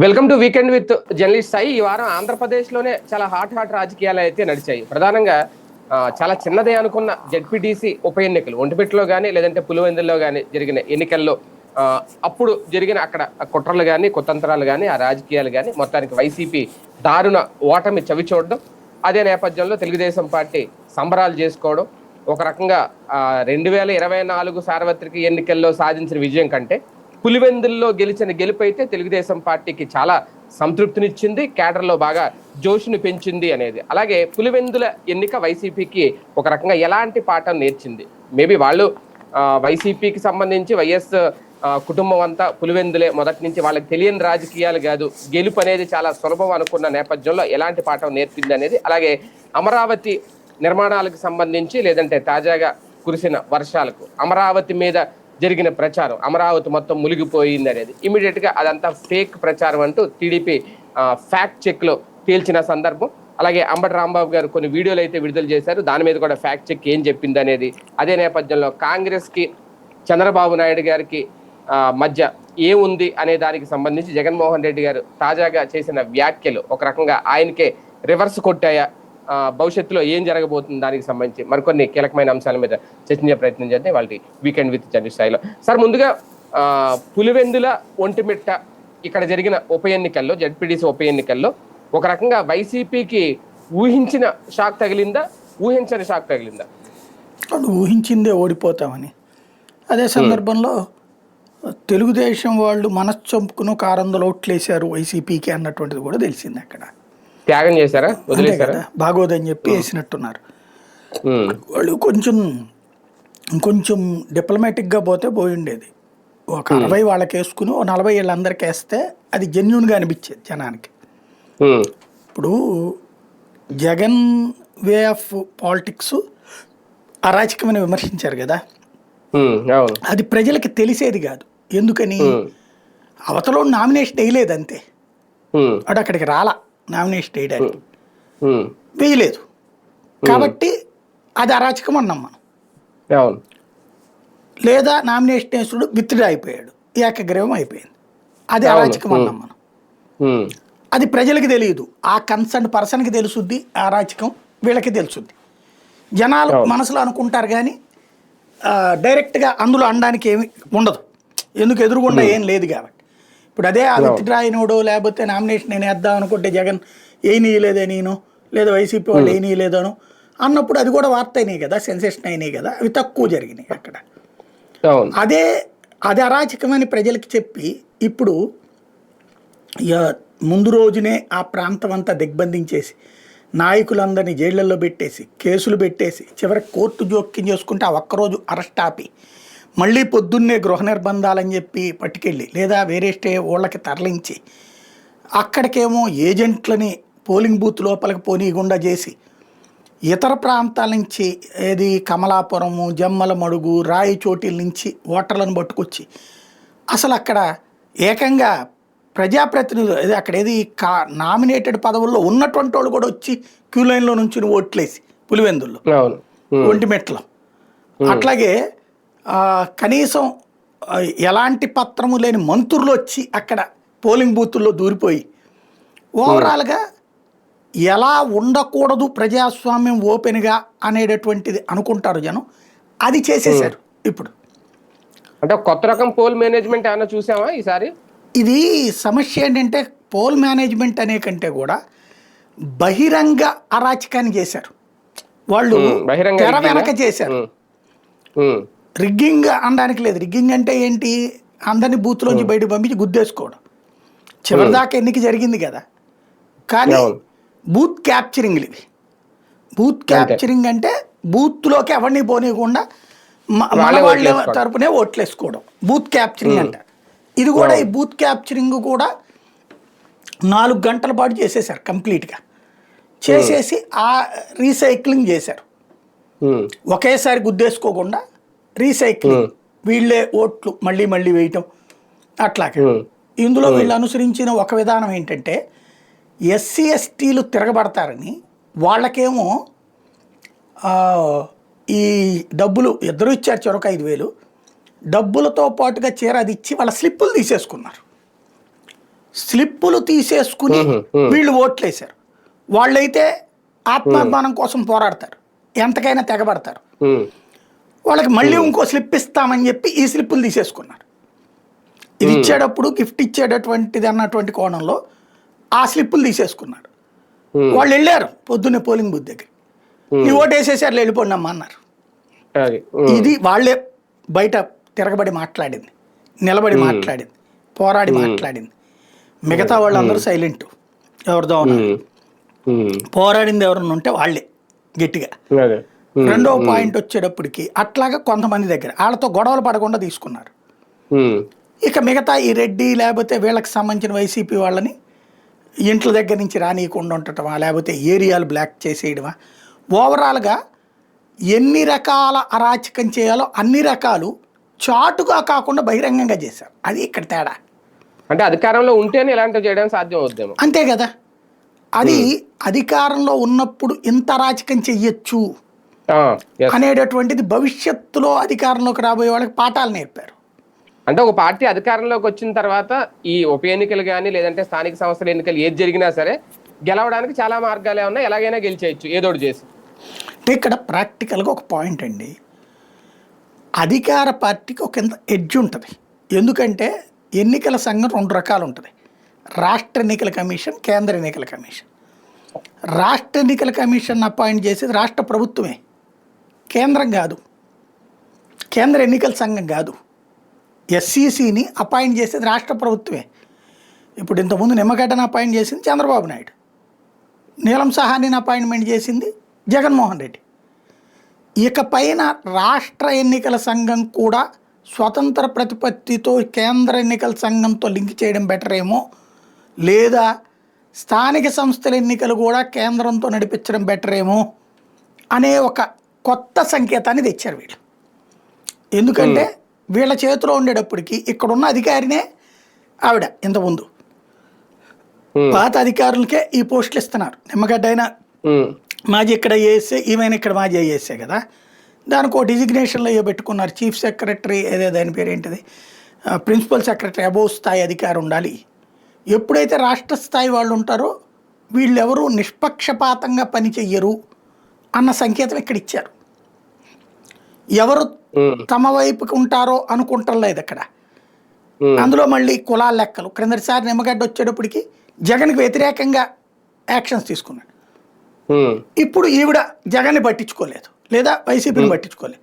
Welcome to weekend with journalist Sai. ఈ వారం ఆంధ్రప్రదేశ్లోనే చాలా హాట్ రాజకీయాలు అయితే నడిచాయి. ప్రధానంగా చాలా చిన్నదే అనుకున్న జెడ్పీటీసీ ఉప ఎన్నికలు ఒంటిమిట్టలో కానీ లేదంటే పులివెందుల్లో కానీ జరిగిన ఎన్నికల్లో అప్పుడు జరిగిన అక్కడ కుట్రలు కానీ కుతంత్రాలు కానీ ఆ రాజకీయాలు కానీ మొత్తానికి వైసీపీ దారుణ ఓటమి చవి చూడడం, అదే నేపథ్యంలో తెలుగుదేశం పార్టీ సంబరాలు చేసుకోవడం, ఒక రకంగా 2024 సార్వత్రిక ఎన్నికల్లో సాధించిన విజయం కంటే పులివెందుల్లో గెలిచిన గెలుపు అయితే తెలుగుదేశం పార్టీకి చాలా సంతృప్తినిచ్చింది, కేడర్లో బాగా జోష్ను పెంచింది అనేది. అలాగే పులివెందుల ఎన్నిక వైసీపీకి ఒక రకంగా ఎలాంటి పాఠం నేర్చింది? మేబీ వాళ్ళు వైసీపీకి సంబంధించి వైఎస్ కుటుంబం అంతా పులివెందులే, మొదటి నుంచి వాళ్ళకి తెలియని రాజకీయాలు కాదు, గెలుపు అనేది చాలా సులభం అనుకున్న నేపథ్యంలో ఎలాంటి పాఠం నేర్పింది అనేది, అలాగే అమరావతి నిర్మాణాలకు సంబంధించి లేదంటే తాజాగా కురిసిన వర్షాలకు అమరావతి మీద జరిగిన ప్రచారం, అమరావతి మొత్తం మునిగిపోయింది అనేది ఇమీడియట్ గా అదంతా ఫేక్ ప్రచారం అంటూ టీడీపీ ఫ్యాక్ట్ చెక్ లో తేల్చిన సందర్భం. అలాగే అంబటి రాంబాబు గారు కొన్ని వీడియోలు అయితే విడుదల చేశారు, దాని మీద కూడా ఫ్యాక్ట్ చెక్ ఏం చెప్పింది అనేది. అదే నేపథ్యంలో కాంగ్రెస్ కి చంద్రబాబు నాయుడు గారికి మధ్య ఏముంది అనే దానికి సంబంధించి జగన్మోహన్ రెడ్డి గారు తాజాగా చేసిన వ్యాఖ్యలు ఒక రకంగా ఆయనకే రివర్స్ కొట్టాయా, భవిష్యత్తులో ఏం జరగబోతుంది దానికి సంబంధించి మరికొన్ని కీలకమైన అంశాల మీద చర్చించే ప్రయత్నం చేద్దాం వాళ్ళకి వీకెండ్ విత్ జర్నలిస్ట్ స్థాయిలో. సార్, ముందుగా పులివెందుల ఒంటిమిట్ట ఇక్కడ జరిగిన ఉప ఎన్నికల్లో, జడ్పీటీసీ ఉప ఎన్నికల్లో ఒక రకంగా వైసీపీకి ఊహించిన షాక్ తగిలిందా, ఊహించని షాక్ తగిలిందా? ఊహించిందే ఓడిపోతామని. అదే సందర్భంలో తెలుగుదేశం వాళ్ళు మనసు చంపుకుని కారందలో ఓట్లేశారు వైసీపీకి అన్నటువంటిది కూడా తెలిసింది. అక్కడ త్యాగం చేశారా, వదిలేశారా? బాగోదని చెప్పి వేసినట్టున్నారు వాళ్ళు. కొంచెం డిప్లొమాటిక్గా పోతే పోయి ఉండేది. ఒక 60 వాళ్ళకి వేసుకుని 40 వీళ్ళందరికీ వేస్తే అది జెన్యున్గా అనిపించేది జనానికి. ఇప్పుడు జగన్ వే ఆఫ్ పాలిటిక్స్ అరాచకమని విమర్శించారు కదా, అది ప్రజలకి తెలిసేది కాదు. ఎందుకని? అవతలో నామినేషన్ వేయలేదు అంతే, అటు అక్కడికి రాలా నామినేషన్ వేయడానికి, వేయలేదు కాబట్టి అది అరాచకం అన్నాం మనం. లేదా నామినేషన్ వేసుడు విత్డ్రా అయిపోయాడు, ఏకగ్రీవం అయిపోయింది, అది అరాచకం అన్నాం మనం. అది ప్రజలకి తెలియదు, ఆ కన్సర్న్ పర్సన్కి తెలుసుద్ది ఆ అరాచకం, వీళ్ళకి తెలుసుద్ది. జనాలు మనసులో అనుకుంటారు కానీ డైరెక్ట్గా అందులో అనడానికి ఏమి ఉండదు, ఎందుకు ఎదురుగుండా ఏం లేదు కాబట్టి. ఇప్పుడు అదే ఆ విత్డ్రా అయినోడో లేకపోతే నామినేషన్ నేను వేద్దాం అనుకుంటే జగన్ ఏనీయలేదే నేను, లేదా వైసీపీ వాళ్ళు ఏనీయలేదను అన్నప్పుడు అది కూడా వార్త అయినాయి కదా, సెన్సేషన్ అయినాయి కదా, అవి తక్కువ జరిగినాయి అక్కడ. అది అరాచకమని ప్రజలకి చెప్పి ఇప్పుడు ముందు రోజునే ఆ ప్రాంతం అంతా దిగ్బంధించేసి నాయకులందరినీ జైళ్లలో పెట్టేసి కేసులు పెట్టేసి చివరికి కోర్టు జోక్యం చేసుకుంటే ఆ ఒక్కరోజు అరెస్ట్ ఆపి మళ్ళీ పొద్దున్నే గృహ నిర్బంధాలని చెప్పి పట్టుకెళ్ళి లేదా వేరే ఊళ్ళకి తరలించి అక్కడికేమో ఏజెంట్లని పోలింగ్ బూత్ లోపలికి పోనీయకుండా చేసి ఇతర ప్రాంతాల నుంచి ఏది కమలాపురము, జమ్మలమడుగు, రాయచోటీల నుంచి ఓటర్లను పట్టుకొచ్చి అసలు అక్కడ ఏకంగా ప్రజాప్రతినిధులు అక్కడ ఏది నామినేటెడ్ పదవుల్లో ఉన్నటువంటి వాళ్ళు కూడా వచ్చి క్యూ లైన్లో నుంచి ఓట్లేసి పులివెందుల్లో, ఒంటిమిట్టలో. అట్లాగే కనీసం ఎలాంటి పత్రము లేని మంత్రులు వచ్చి అక్కడ పోలింగ్ బూతుల్లో దూరిపోయి ఓవరాల్గా ఎలా ఉండకూడదు ప్రజాస్వామ్యం ఓపెన్గా అనేటటువంటిది అనుకుంటారు జనం, అది చేసేసారు. ఇప్పుడు అంటే కొత్త రకం పోల్ మేనేజ్మెంట్ ఏమైనా చూసామా ఈసారి? ఇది సమస్య ఏంటంటే పోల్ మేనేజ్మెంట్ అనే కంటే కూడా బహిరంగ అరాచకాన్ని చేశారు వాళ్ళు, తెర వెనక చేశారు. రిగ్గింగ్ అనడానికి లేదు. రిగ్గింగ్ అంటే ఏంటి? అందరినీ బూత్లోంచి బయటకు పంపించి గుద్దేసుకోవడం. చివరిదాకా ఎన్నిక జరిగింది కదా, కానీ బూత్ క్యాప్చరింగ్లు ఇవి. బూత్ క్యాప్చరింగ్ అంటే బూత్లోకి ఎవరిని పోనీయకుండా మన వాళ్ళ తరపునే ఓట్లేసుకోవడం బూత్ క్యాప్చరింగ్ అంటారు. ఇది కూడా ఈ బూత్ క్యాప్చరింగ్ కూడా 4 గంటల పాటు చేసేసారు కంప్లీట్గా. చేసేసి ఆ రీసైక్లింగ్ చేశారు. ఒకేసారి గుద్దేసుకోకుండా రీసైక్లింగ్, వీళ్ళే ఓట్లు మళ్ళీ మళ్ళీ వేయటం అట్లాగే. ఇందులో వీళ్ళు అనుసరించిన ఒక విధానం ఏంటంటే ఎస్సీ ఎస్టీలు తిరగబడతారని వాళ్ళకేమో ఈ డబ్బులు ఇద్దరు ఇచ్చారు, చెరొక 5,000 డబ్బులతో పాటుగా చీర అది ఇచ్చి వాళ్ళ స్లిప్పులు తీసేసుకున్నారు. స్లిప్పులు తీసేసుకుని వీళ్ళు ఓట్లేశారు. వాళ్ళైతే ఆత్మాభిమానం కోసం పోరాడతారు, ఎంతకైనా తెగబడతారు. వాళ్ళకి మళ్ళీ ఇంకో స్లిప్ ఇస్తామని చెప్పి ఈ స్లిప్పులు తీసేసుకున్నారు. ఇది ఇచ్చేటప్పుడు గిఫ్ట్ ఇచ్చేటటువంటిది అన్నటువంటి కోణంలో ఆ స్లిప్పులు తీసేసుకున్నారు. వాళ్ళు వెళ్ళారు పొద్దున్నే పోలింగ్ బూత్ దగ్గర, నీ ఓటు వేసేసారు వెళ్ళిపోండి అమ్మా అన్నారు. ఇది వాళ్ళే బయట తిరగబడి మాట్లాడింది, నిలబడి మాట్లాడింది, పోరాడి మాట్లాడింది. మిగతా వాళ్ళందరూ సైలెంట్, ఎవరిదో ఉన్నారు. పోరాడింది ఎవరన్నా ఉంటే వాళ్ళే గట్టిగా. రెండవ పాయింట్ వచ్చేటప్పటికి అట్లాగా కొంతమంది దగ్గర వాళ్ళతో గొడవలు పడకుండా తీసుకున్నారు. ఇక మిగతా ఈ రెడ్డి లేకపోతే వీళ్ళకి సంబంధించిన వైసీపీ వాళ్ళని ఇంట్ల దగ్గర నుంచి రానియకుండా ఉండటమా, లేకపోతే ఏరియాలు బ్లాక్ చేసేయడమా, ఓవరాల్గా ఎన్ని రకాల అరాచకం చేయాలో అన్ని రకాలు చాటుగా కాకుండా బహిరంగంగా చేశారు. అది ఇక్కడ తేడా. అంటే అధికారంలో ఉంటేనే ఇలాంటివి చేయడం సాధ్యం అవుద్దేమో. అంతే కదా, అది అధికారంలో ఉన్నప్పుడు ఇంత అరాచకం చెయ్యొచ్చు అనేటటువంటిది భవిష్యత్తులో అధికారంలోకి రాబోయే వాళ్ళకి పాఠాలు నేర్పారు. అంటే ఒక పార్టీ అధికారంలోకి వచ్చిన తర్వాత ఈ ఉప ఎన్నికలు కానీ లేదంటే స్థానిక సంస్థల ఎన్నికలు ఏది జరిగినా సరే గెలవడానికి చాలా మార్గాలే ఉన్నాయి, ఎలాగైనా గెలిచేయచ్చు ఏదోటి చేసి. ఇక్కడ ప్రాక్టికల్గా ఒక పాయింట్ అండి, అధికార పార్టీకి ఒక ఎంత ఎడ్జ్ ఉంటుంది. ఎందుకంటే ఎన్నికల సంఘం రెండు రకాలు ఉంటుంది, రాష్ట్ర ఎన్నికల కమిషన్, కేంద్ర ఎన్నికల కమిషన్. రాష్ట్ర ఎన్నికల కమిషన్ అపాయింట్ చేసేది రాష్ట్ర ప్రభుత్వమే, కేంద్రం కాదు, కేంద్ర ఎన్నికల సంఘం కాదు. ఎస్సీసీని అపాయింట్ చేసేది రాష్ట్ర ప్రభుత్వమే. ఇప్పుడు ఇంతకుముందు నిమ్మగడ్డను అపాయింట్ చేసింది చంద్రబాబు నాయుడు, నీలం సహానిని అపాయింట్మెంట్ చేసింది జగన్మోహన్ రెడ్డి. ఇకపైన రాష్ట్ర ఎన్నికల సంఘం కూడా స్వతంత్ర ప్రతిపత్తితో కేంద్ర ఎన్నికల సంఘంతో లింక్ చేయడం బెటర్ ఏమో, లేదా స్థానిక సంస్థల ఎన్నికలు కూడా కేంద్రంతో నడిపించడం బెటర్ ఏమో అనే ఒక కొత్త సంకేతాన్ని తెచ్చారు వీళ్ళు. ఎందుకంటే వీళ్ళ చేతిలో ఉండేటప్పటికి ఇక్కడున్న అధికారినే ఆవిడ, ఇంతకుముందు పాత అధికారులకే ఈ పోస్టులు ఇస్తున్నారు. నిమ్మగడ్డ అయినా మాజీ ఇక్కడ చేస్తే, ఈమెను ఇక్కడ మాజీ చేసే కదా, దానికి ఒక డిజిగ్నేషన్లో అయ్యో పెట్టుకున్నారు. చీఫ్ సెక్రటరీ ఏదో దాని పేరు ఏంటిది, ప్రిన్సిపల్ సెక్రటరీ, అబోవ్ స్థాయి అధికారి ఉండాలి. ఎప్పుడైతే రాష్ట్ర స్థాయి వాళ్ళు ఉంటారో వీళ్ళెవరూ నిష్పక్షపాతంగా పని చెయ్యరు అన్న సంకేతం ఇక్కడ ఇచ్చారు. ఎవరు తమ వైపుకి ఉంటారో అనుకుంటలేదు అక్కడ. అందులో మళ్ళీ కులాల లెక్కలు. క్రిందటిసారి నిమ్మగడ్డ వచ్చేటప్పటికి జగన్కి వ్యతిరేకంగా యాక్షన్స్ తీసుకున్నాడు. ఇప్పుడు ఈవిడ జగన్ని పట్టించుకోలేదు, లేదా వైసీపీని పట్టించుకోలేదు.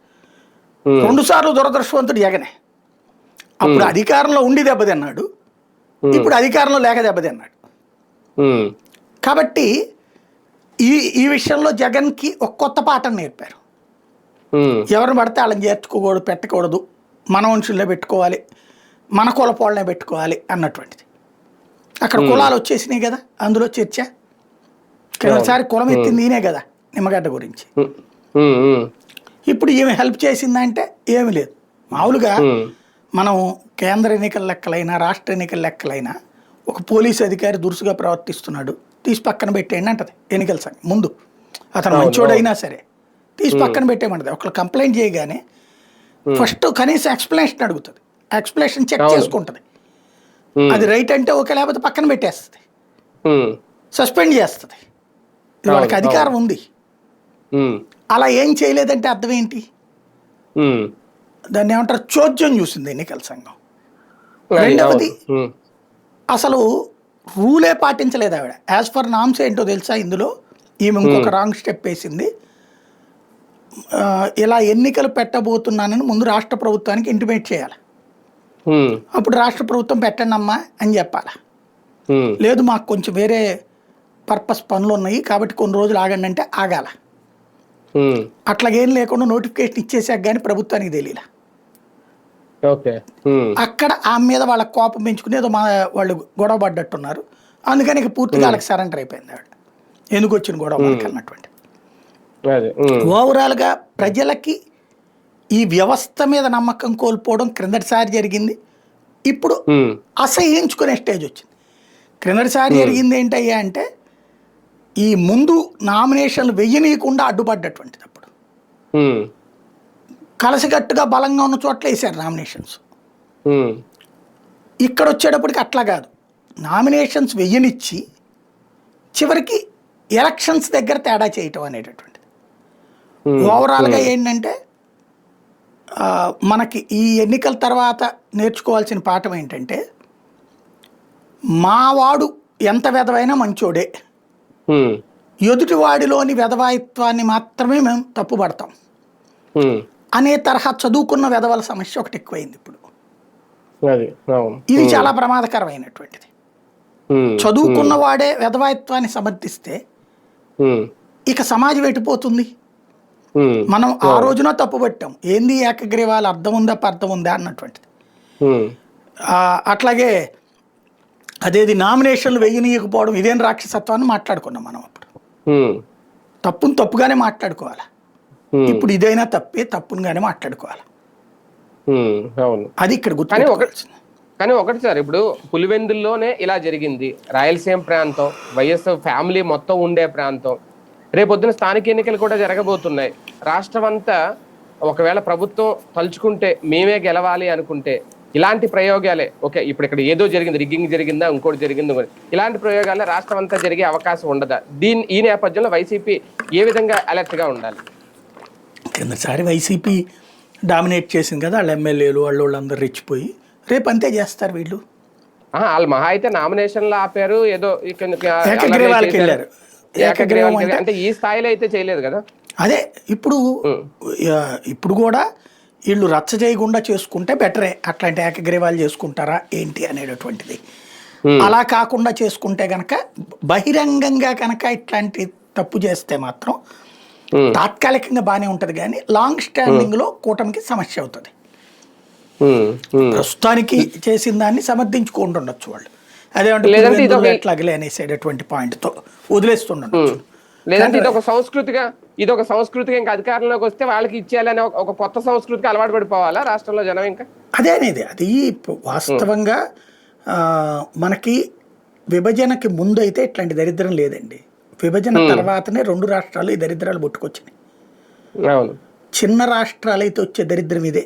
2 సార్లు దురదృష్టవంతుడు జగనే. అప్పుడు అధికారంలో ఉండి దెబ్బతిన్నాడు, ఇప్పుడు అధికారంలో లేక దెబ్బతిన్నాడు. కాబట్టి ఈ విషయంలో జగన్కి ఒక కొత్త పాఠం నేర్పారు. ఎవరిని పడితే వాళ్ళని చేర్చుకోకూడదు, పెట్టకూడదు, మన మనుషుల్లో పెట్టుకోవాలి, మన కులపోళ్ళనే పెట్టుకోవాలి అన్నటువంటిది. అక్కడ కులాలు వచ్చేసినాయి కదా, అందులో చర్చ. ఒకసారి కులం ఎత్తింది నేనే కదా నిమ్మగడ్డ గురించి. ఇప్పుడు ఏమి హెల్ప్ చేసిందంటే ఏమి లేదు. మామూలుగా మనం కేంద్ర ఎన్నికల లెక్కలైనా రాష్ట్ర ఎన్నికల లెక్కలైనా ఒక పోలీసు అధికారి దురుసుగా ప్రవర్తిస్తున్నాడు, తీసి పక్కన పెట్టేయండి అంటది ఎన్నికల సంఘం. ముందు అతను మంచోడైనా సరే తీసి పక్కన పెట్టేయమంటది. ఒకళ్ళు కంప్లైంట్ చేయగానే ఫస్ట్ కనీసం ఎక్స్ప్లెనేషన్ అడుగుతుంది, ఎక్స్ప్లెనేషన్ చెక్ చేసుకుంటుంది. అది రైట్ అంటే ఓకే, లేకపోతే పక్కన పెట్టేస్తుంది, సస్పెండ్ చేస్తుంది. వాళ్ళకి అధికారం ఉంది. అలా ఏం చేయలేదంటే అర్థం ఏంటి? దాన్ని ఏమంటారు, చోద్యం చూసింది ఎన్నికల సంఘం. రెండవది, అసలు రూలే పాటించలేదు ఆవిడ. యాజ్ పర్ నామ్స్ ఏంటో తెలుసా, ఇందులో ఈమె ఇంకొక రాంగ్ స్టెప్ వేసింది. ఇలా ఎన్నికలు పెట్టబోతున్నానని ముందు రాష్ట్ర ప్రభుత్వానికి ఇంటిమేట్ చేయాలి. అప్పుడు రాష్ట్ర ప్రభుత్వం పెట్టండి అమ్మా అని చెప్పాలి. లేదు మాకు కొంచెం వేరే పర్పస్ పనులు ఉన్నాయి కాబట్టి కొన్ని రోజులు ఆగండి అంటే ఆగాల. అట్లాగేం లేకుండా నోటిఫికేషన్ ఇచ్చేసాక కానీ ప్రభుత్వానికి తెలియలే. అక్కడ ఆమె మీద వాళ్ళ కోపం పెంచుకుని ఏదో వాళ్ళు గొడవ పడ్డట్టున్నారు. అందుకని ఇక పూర్తిగా వాళ్ళకి సరెండర్ అయిపోయింది ఆవిడ. ఎందుకు వచ్చిన గొడవ మనకి అన్నటువంటి. ఓవరాల్గా ప్రజలకి ఈ వ్యవస్థ మీద నమ్మకం కోల్పోవడం క్రిందటిసారి జరిగింది. ఇప్పుడు అసహించుకునే స్టేజ్ వచ్చింది. క్రిందటిసారి జరిగింది ఏంటయ్యా అంటే ఈ ముందు నామినేషన్లు వెయ్యనీయకుండా అడ్డుపడ్డటువంటిది. అప్పుడు కలసికట్టుగా బలంగా ఉన్న చోట్ల వేసారు నామినేషన్స్. ఇక్కడ వచ్చేటప్పటికి అట్లా కాదు, నామినేషన్స్ వెయ్యనిచ్చి చివరికి ఎలక్షన్స్ దగ్గర తేడా చేయటం అనేటటువంటిది. ఓవరాల్గా ఏంటంటే మనకి ఈ ఎన్నికల తర్వాత నేర్చుకోవాల్సిన పాఠం ఏంటంటే, మావాడు ఎంత వెధవైనా మంచోడే, ఎదుటివాడిలోని వెధవాయిత్వాన్ని మాత్రమే మేము తప్పుపడతాం అనే తరహా చదువుకున్న వెధవల సమస్య ఒకటి ఎక్కువైంది ఇప్పుడు. ఇది చాలా ప్రమాదకరమైనటువంటిది. చదువుకున్న వాడే వెధవాయిత్వాన్ని సమర్థిస్తే ఇక సమాజం ఎటుపోతుంది? మనం ఆ రోజున తప్పుపట్టాం, ఏంది ఏకగ్రీవాలు అర్థం ఉందా అర్థం ఉందా అన్నటువంటిది. అట్లాగే అదేది నామినేషన్లు వెయ్యనీయకపోవడం ఇదేం రాక్షసత్వాన్ని మాట్లాడుకున్నాం మనం అప్పుడు. తప్పును తప్పుగానే మాట్లాడుకోవాలి. ఇప్పుడు ఇదైనా తప్పే, తప్పునుగానే మాట్లాడుకోవాలి. అది ఇక్కడ గుర్తుపెట్టుకోవాల్సింది. కానీ ఒకటి సార్, ఇప్పుడు పులివెందుల్లోనే ఇలా జరిగింది, రాయలసీమ ప్రాంతం, వైఎస్ ఫ్యామిలీ మొత్తం ఉండే ప్రాంతం, రేపొద్దున స్థానిక ఎన్నికలు కూడా జరగబోతున్నాయి. రాష్ట్రం అంతా ఒకవేళ ప్రభుత్వం తలుచుకుంటే మేమే గెలవాలి అనుకుంటే ఇలాంటి ప్రయోగాలే, ఓకే ఇప్పుడు ఇక్కడ ఏదో జరిగింది, రిగ్గింగ్ జరిగిందా, ఇంకోటి జరిగింది, ఇలాంటి ప్రయోగాలే రాష్ట్రం అంతా జరిగే అవకాశం ఉండదా? ఈ నేపథ్యంలో వైసీపీ ఏ విధంగా అలర్ట్గా ఉండాలి? కిందసారి వైసీపీ డామినేట్ చేసింది కదా, వాళ్ళ ఎమ్మెల్యేలు వాళ్ళందరూ రెచ్చిపోయి రేపు అంతే చేస్తారు వీళ్ళు. వాళ్ళు మహా అయితే నామినేషన్లు ఆపారు, ఏదో ఏకగ్రీవాలకి వెళ్ళారు. అంటే ఈ స్థాయిలో అయితే చేయలేదు కదా. అదే ఇప్పుడు కూడా వీళ్ళు రచ్చ చేయకుండా చేసుకుంటే బెటరే. అట్లాంటి ఏకగ్రీవాలు చేసుకుంటారా ఏంటి అనేటటువంటిది. అలా కాకుండా చేసుకుంటే గనక, బహిరంగంగా కనుక ఇట్లాంటి తప్పు చేస్తే మాత్రం తాత్కాలికంగా బాగానే ఉంటది, కానీ లాంగ్ స్టాండింగ్ లో కూటమికి సమస్య అవుతుంది. ప్రస్తుతానికి చేసిన దాన్ని సమర్థించుకుంటుండొచ్చు వాళ్ళు, అదేమంటే ఎట్లాగలే అనేసేటటువంటి పాయింట్ తో వదిలేస్తుండొచ్చు. లేదంటే ఇది ఒక సంస్కృతిగా ఇంకా అధికారంలోకి వస్తే వాళ్ళకి ఇచ్చేయాలనే ఒక కొత్త సంస్కృతికి అలవాటు పడిపోవాలా రాష్ట్రంలో జనం? ఇంకా అదే అనేది అది వాస్తవంగా మనకి విభజనకి ముందు అయితే ఇట్లాంటి దరిద్రం లేదండి. విభజన తర్వాతనే రెండు రాష్ట్రాలు ఈ దరిద్రాలు పుట్టుకొచ్చినాయి. చిన్న రాష్ట్రాలు అయితే వచ్చే దరిద్రం ఇదే.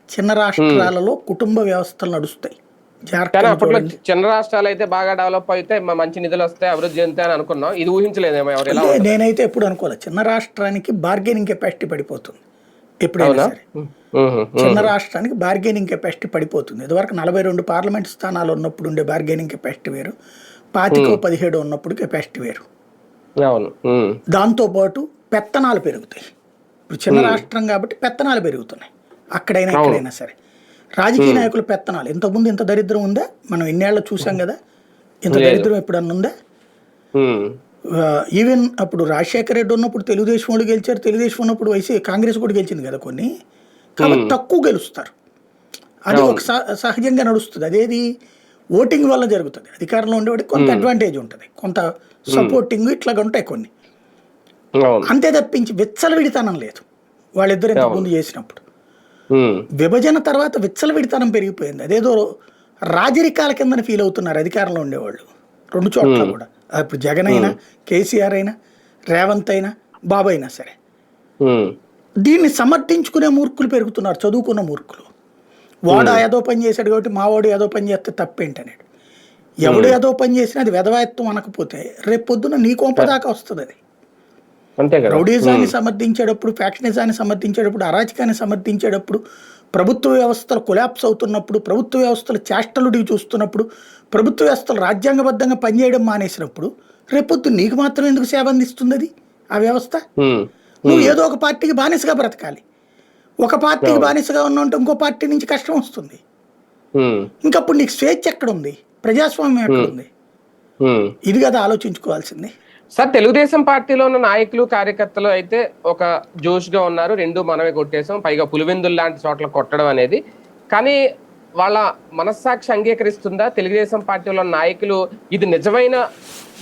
చిన్న రాష్ట్రాలలో కుటుంబ వ్యవస్థలు నడుస్తాయి. అప్పట్లో చిన్న రాష్ట్రాలు అయితే బాగా డెవలప్ అయితే మంచి నిధులు వస్తాయి, అభివృద్ధి చెందుతాయి అని అనుకున్నాం. ఇది ఊహించలేదేమో ఎవరు? నేనైతే ఎప్పుడు అనుకోలేదు. చిన్న రాష్ట్రానికి బార్గెనింగ్ కెపాసిటీ పడిపోతుంది ఎప్పుడైనా సరే. చిన్న రాష్ట్రానికి బార్గెనింగ్ కెపాసిటీ పడిపోతుంది. ఇదివరకు 42 పార్లమెంట్ స్థానాలు ఉన్నప్పుడు ఉండే బార్గెనింగ్ కెపాసిటీ వేరు, 25-17 ఉన్నప్పుడు కెపాసిటీ వేరు. దాంతో పాటు పెత్తనాలు పెరుగుతాయి. ఇప్పుడు చిన్న రాష్ట్రం కాబట్టి పెత్తనాలు పెరుగుతున్నాయి అక్కడైనా ఎక్కడైనా సరే. రాజకీయ నాయకుల పెత్తనాలు, ఇంతకుముందు ఇంత దరిద్రం ఉందా? మనం ఎన్నేళ్ళు చూసాం కదా, ఇంత దరిద్రం ఎప్పుడన్నా ఉందా? ఈవెన్ అప్పుడు రాజశేఖర రెడ్డి ఉన్నప్పుడు తెలుగుదేశం వాళ్ళు గెలిచారు, తెలుగుదేశం ఉన్నప్పుడు కాంగ్రెస్ కూడా గెలిచింది కదా కొన్ని. కాబట్టి తక్కువ గెలుస్తారు, అది ఒక సహజంగా నడుస్తుంది. అదేది ఓటింగ్ వల్ల జరుగుతుంది. అధికారంలో ఉండేవాడికి కొంత అడ్వాంటేజ్ ఉంటుంది, కొంత సపోర్టింగ్ ఇట్లాగా ఉంటాయి కొన్ని. అంతే తప్పించి విచ్చలవిడితనం లేదు వాళ్ళిద్దరు ఇంతకుముందు చేసినప్పుడు. విభజన తర్వాత విచ్చలవిడితనం పెరిగిపోయింది. అదేదో రాజరికాల కింద ఫీల్ అవుతున్నారు అధికారంలో ఉండేవాళ్ళు రెండు చోట్ల కూడా. ఇప్పుడు జగన్ అయినా, కేసీఆర్ అయినా, రేవంత్ అయినా, బాబు అయినా సరే. దీన్ని సమర్థించుకునే మూర్ఖులు పెరుగుతున్నారు, చదువుకున్న మూర్ఖులు. వాడు ఏదో పని చేశాడు కాబట్టి మావాడు ఏదో పని చేస్తే తప్పేంటనేది. ఎవడు ఏదో పని చేసినా అది వెధవాయత్వం అనకపోతే రేపు పొద్దున నీ కొంప దాకా వస్తుంది. అది రౌడీజాన్ని సమర్థించేటప్పుడు, ఫ్యాక్షనిజాన్ని సమర్థించేటప్పుడు, అరాచకాన్ని సమర్థించేటప్పుడు, ప్రభుత్వ వ్యవస్థలు కొలాప్స్ అవుతున్నప్పుడు, ప్రభుత్వ వ్యవస్థలు చేష్టలుడికి చూస్తున్నప్పుడు, ప్రభుత్వ వ్యవస్థలు రాజ్యాంగబద్ధంగా పనిచేయడం మానేసినప్పుడు రేపొద్దు నీకు మాత్రం ఎందుకు సేవ అందిస్తుంది అది ఆ వ్యవస్థ? నువ్వు ఏదో ఒక పార్టీకి బానిసగా బ్రతకాలి. ఒక పార్టీకి బానిసగా ఉన్నంటే ఇంకో పార్టీ నుంచి కష్టం వస్తుంది. ఇంకప్పుడు నీకు స్వేచ్ఛ ఎక్కడుంది? ప్రజాస్వామ్యం ఎక్కడుంది? ఇది కదా ఆలోచించుకోవాల్సింది. సార్, తెలుగుదేశం పార్టీలో ఉన్న నాయకులు, కార్యకర్తలు అయితే ఒక జోష్గా ఉన్నారు, రెండు మనమే కొట్టేసాం, పైగా పులివెందులు లాంటి చోట్ల కొట్టడం అనేది. కానీ వాళ్ళ మనస్సాక్షి అంగీకరిస్తుందా? తెలుగుదేశం పార్టీలో నాయకులు ఇది నిజమైన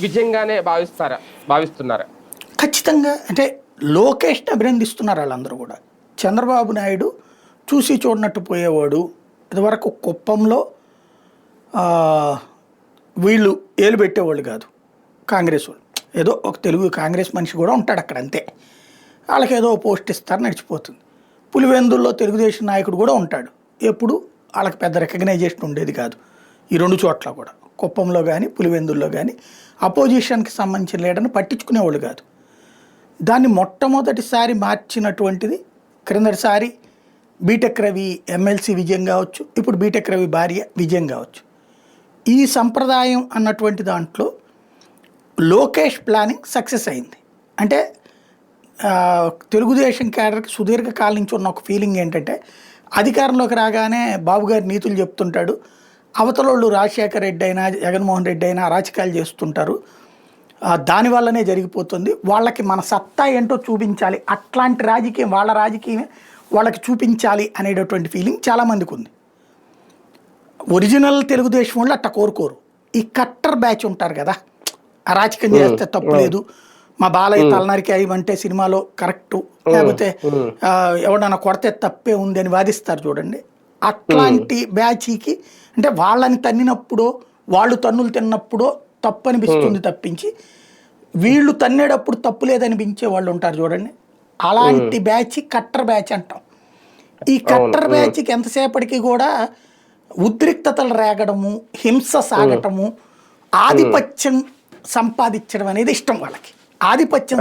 విజయంగానే భావిస్తున్నారా? ఖచ్చితంగా. అంటే లోకేష్ని అభినందిస్తున్నారు వాళ్ళందరూ కూడా. చంద్రబాబు నాయుడు చూసి చూడనట్టు పోయేవాడు. ఇదివరకు కుప్పంలో వీళ్ళు ఏలు పెట్టేవాళ్ళు కాదు కాంగ్రెస్ వాళ్ళు. ఏదో ఒక తెలుగు కాంగ్రెస్ మనిషి కూడా ఉంటాడు అక్కడ, అంతే. వాళ్ళకి ఏదో పోస్ట్ ఇస్తారు, నడిచిపోతుంది. పులివెందుల్లో తెలుగుదేశం నాయకుడు కూడా ఉంటాడు. ఎప్పుడు వాళ్ళకి పెద్ద రికగ్నైజేషన్ ఉండేది కాదు ఈ రెండు చోట్ల కూడా. కుప్పంలో కానీ పులివెందుల్లో కానీ అపోజిషన్కి సంబంధించిన లీడర్ని పట్టించుకునేవాళ్ళు కాదు. దాన్ని మొట్టమొదటిసారి మార్చినటువంటిది క్రిందటిసారి బీటెక్ రవి ఎమ్మెల్సీ విజయం కావచ్చు, ఇప్పుడు బీటెక్ రవి భార్య విజయం కావచ్చు. ఈ సంప్రదాయం అన్నటువంటి దాంట్లో లోకేష్ ప్లానింగ్ సక్సెస్ అయింది. అంటే తెలుగుదేశం క్యాడర్కి సుదీర్ఘకాలం నుంచి ఉన్న ఒక ఫీలింగ్ ఏంటంటే అధికారంలోకి రాగానే బాబు గారు నీతులు చెప్తుంటాడు, అవతలోళ్ళు రాజశేఖర రెడ్డి అయినా జగన్మోహన్ రెడ్డి అయినా అరాచకాలు చేస్తుంటారు, దానివల్లనే జరిగిపోతుంది, వాళ్ళకి మన సత్తా ఏంటో చూపించాలి, అట్లాంటి రాజకీయం వాళ్ళ రాజకీయం వాళ్ళకి చూపించాలి అనేటటువంటి ఫీలింగ్ చాలామందికి ఉంది. ఒరిజినల్ తెలుగుదేశం వాళ్ళు అట్ట కోరుకోరు. ఈ కట్టర్ బ్యాచ్ ఉంటారు కదా, అరాచకం చేస్తే తప్పు లేదు, మా బాలయ్య తలనరికి అయ్యమంటే సినిమాలో కరెక్టు, లేకపోతే ఎవడన్నా కొడితే తప్పే ఉంది అని వాదిస్తారు చూడండి. అట్లాంటి బ్యాచ్కి అంటే వాళ్ళని తన్నినప్పుడో వాళ్ళు తన్నులు తిన్నప్పుడో తప్పు అనిపిస్తుంది తప్పించి వీళ్ళు తన్నేటప్పుడు తప్పు లేదనిపించే వాళ్ళు ఉంటారు చూడండి, అలాంటి బ్యాచ్ కట్టర్ బ్యాచ్ అంటాం. ఈ కట్టర్ బ్యాచ్కి ఎంతసేపటికి కూడా ఉద్రిక్తతలు రేగడము, హింస సాగటము, ఆధిపత్యం సంపాదించడం అనేది ఇష్టం వాళ్ళకి. ఆధిపత్యం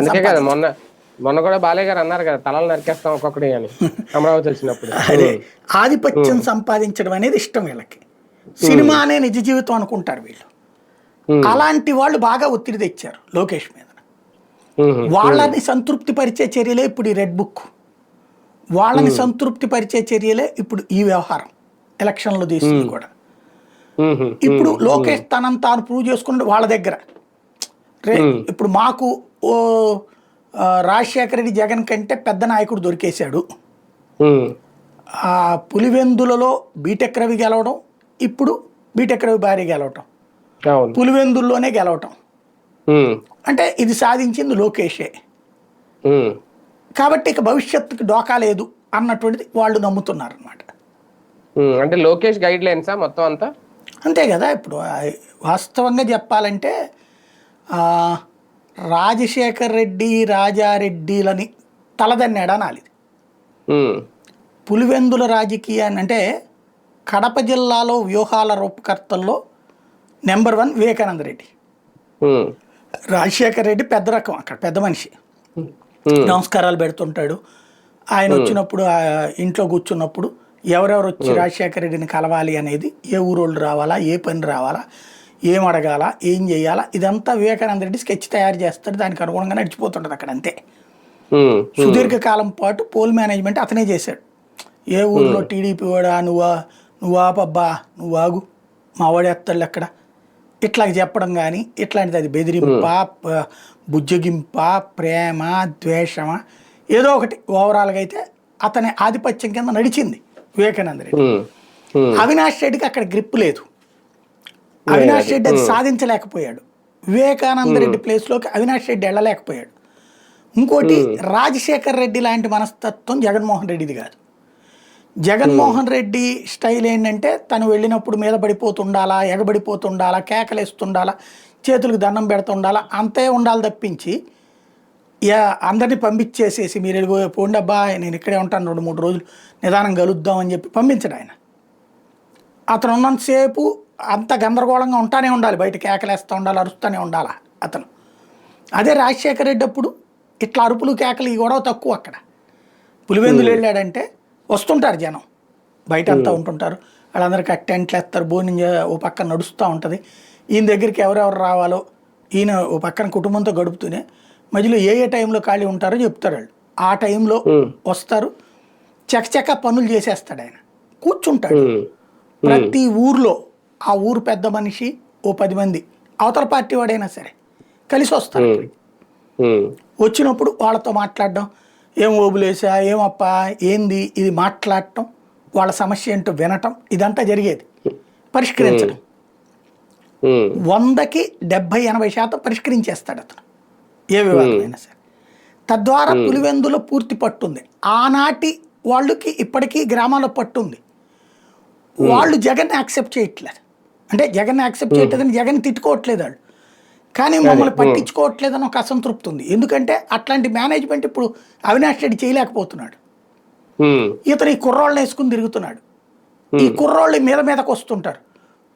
మొన్న కూడా బాలయ్య గారు అన్నారు కదా, తలలు నరికేస్తాం ఒక్కొక్కటి అని అమరావతి వచ్చినప్పుడు. అదే ఆధిపత్యం సంపాదించడం అనేది ఇష్టం వీళ్ళకి. సినిమా అనే నిజ జీవితం అనుకుంటారు వీళ్ళు. అలాంటి వాళ్ళు బాగా ఒత్తిడి తెచ్చారు లోకేష్ మీద. వాళ్ళని సంతృప్తి పరిచే చర్యలే ఇప్పుడు ఈ రెడ్ బుక్, వాళ్ళని సంతృప్తి పరిచే చర్యలే ఇప్పుడు ఈ వ్యవహారం ఎలక్షన్లో తీసుకుని కూడా. ఇప్పుడు లోకేష్ తనని తాను ప్రూవ్ చేసుకున్నాడు వాళ్ళ దగ్గర. ఇప్పుడు మాకు ఓ రాజశేఖర రెడ్డి జగన్ కంటే పెద్ద నాయకుడు దొరికేశాడు. ఆ పులివెందులలో బీటెక్ రవి గెలవడం, ఇప్పుడు బీటెక్ రవి భార్య గెలవటం, పులివెందుల్లోనే గెలవటం అంటే ఇది సాధించింది లోకేషే. కాబట్టి ఇక భవిష్యత్తుకి డోకా లేదు అన్నటువంటిది వాళ్ళు నమ్ముతున్నారు అనమాట. అంటే లోకేష్ గైడ్ లైన్సా మొత్తం అంతా? అంతే కదా. ఇప్పుడు వాస్తవంగా చెప్పాలంటే రాజశేఖర్ రెడ్డి రాజారెడ్డిలని తలదన్నాడు అనాలి. పులివెందుల రాజకీయాన్ని అంటే కడప జిల్లాలో వ్యూహాల రూపకర్తల్లో నెంబర్ 1 వివేకానంద రెడ్డి. రాజశేఖర్ రెడ్డి పెద్ద రకం, అక్కడ పెద్ద మనిషి, నమస్కారాలు పెడుతుంటాడు. ఆయన వచ్చినప్పుడు ఇంట్లో కూర్చున్నప్పుడు ఎవరెవరు వచ్చి రాజశేఖర రెడ్డిని కలవాలి అనేది, ఏ ఊరోళ్ళు రావాలా, ఏ పని రావాలా, ఏం అడగాల, ఏం చేయాలా, ఇదంతా వివేకానంద రెడ్డి స్కెచ్ తయారు చేస్తాడు. దానికి అనుగుణంగా నడిచిపోతుంటుంది అక్కడ అంతే. సుదీర్ఘకాలం పాటు పోల్ మేనేజ్మెంట్ అతనే చేశాడు. ఏ ఊర్లో టీడీపీ వాడా, నువ్వా పబ్బా, నువ్వు ఆగు, మా వాడేస్తాడు అక్కడ, ఇట్లా చెప్పడం కానీ ఇట్లాంటిది. అది బెదిరింప, బుజ్జగింప, ప్రేమ, ద్వేషమా, ఏదో ఒకటి ఓవరాల్గా అయితే అతని ఆధిపత్యం కింద నడిచింది వివేకానంద రెడ్డి. అవినాష్ రెడ్డికి అక్కడ గ్రిప్ లేదు. అవినాష్ రెడ్డి అది సాధించలేకపోయాడు. వివేకానంద రెడ్డి ప్లేస్లోకి అవినాష్ రెడ్డి వెళ్ళలేకపోయాడు. ఇంకోటి, రాజశేఖర్ రెడ్డి లాంటి మనస్తత్వం జగన్మోహన్ రెడ్డిది కాదు. జగన్మోహన్ రెడ్డి స్టైల్ ఏంటంటే తను వెళ్ళినప్పుడు మీద పడిపోతుండాలా, ఎగబడిపోతుండాలా, కేకలేస్తుండాలా, చేతులకు దండం పెడుతుండాలా, అంతే ఉండాలి తప్పించి అందరినీ పంపించేసేసి మీరు వెళ్ళిపోయే పోండి అబ్బా నేను ఇక్కడే ఉంటాను 2-3 రోజులు నిదానం కలుద్దాం అని చెప్పి పంపించడు ఆయన. అతను ఉన్నంతసేపు అంత గందరగోళంగా ఉంటానే ఉండాలి, బయట కేకలేస్తూ ఉండాలి, అరుస్తూనే ఉండాలి అతను. అదే రాజశేఖర రెడ్డి అప్పుడు ఇట్లా అరుపులు కేకలు ఈ గొడవ తక్కువ. అక్కడ పులివెందులు వెళ్ళాడంటే వస్తుంటారు జనం, బయట అంతా ఉంటుంటారు, వాళ్ళందరికీ టెంట్లు వేస్తారు, భోజనం ఓ పక్కన నడుస్తూ ఉంటుంది. ఈయన దగ్గరికి ఎవరెవరు రావాలో ఈయన ఓ పక్కన కుటుంబంతో గడుపుతూనే మధ్యలో ఏ టైంలో ఖాళీ ఉంటారో చెప్తారు వాళ్ళు. ఆ టైంలో వస్తారు, చకచక పనులు చేసేస్తాడు ఆయన, కూర్చుంటాడు. ప్రతి ఊర్లో ఆ ఊరు పెద్ద మనిషి ఓ 10 మంది అవతల పార్టీ వాడైనా సరే కలిసి వస్తారు. వచ్చినప్పుడు వాళ్ళతో మాట్లాడడం, ఏం ఓబులేసా, ఏమప్పా, ఏంది ఇది మాట్లాడటం, వాళ్ళ సమస్య ఏంటో వినటం, ఇదంతా జరిగేది. పరిష్కరించడం 100కి 70-80% పరిష్కరించేస్తాడు అతను, ఏ వివాదమైనా సరే. తద్వారా పులివెందులో పూర్తి పట్టుంది. ఆనాటి వాళ్ళకి ఇప్పటికీ గ్రామాల్లో పట్టుంది. వాళ్ళు జగన్ యాక్సెప్ట్ చేయట్లేదు. అంటే జగన్ యాక్సెప్ట్ చేయట్లేదని జగన్ తిట్టుకోవట్లేదు వాళ్ళు, కానీ మమ్మల్ని పట్టించుకోవట్లేదని ఒక అసంతృప్తి ఉంది. ఎందుకంటే అట్లాంటి మేనేజ్మెంట్ ఇప్పుడు అవినాష్ రెడ్డి చేయలేకపోతున్నాడు. ఇతను ఈ కుర్రోళ్ళని వేసుకుని తిరుగుతున్నాడు. ఈ కుర్రోళ్ళు మీదకు వస్తుంటారు.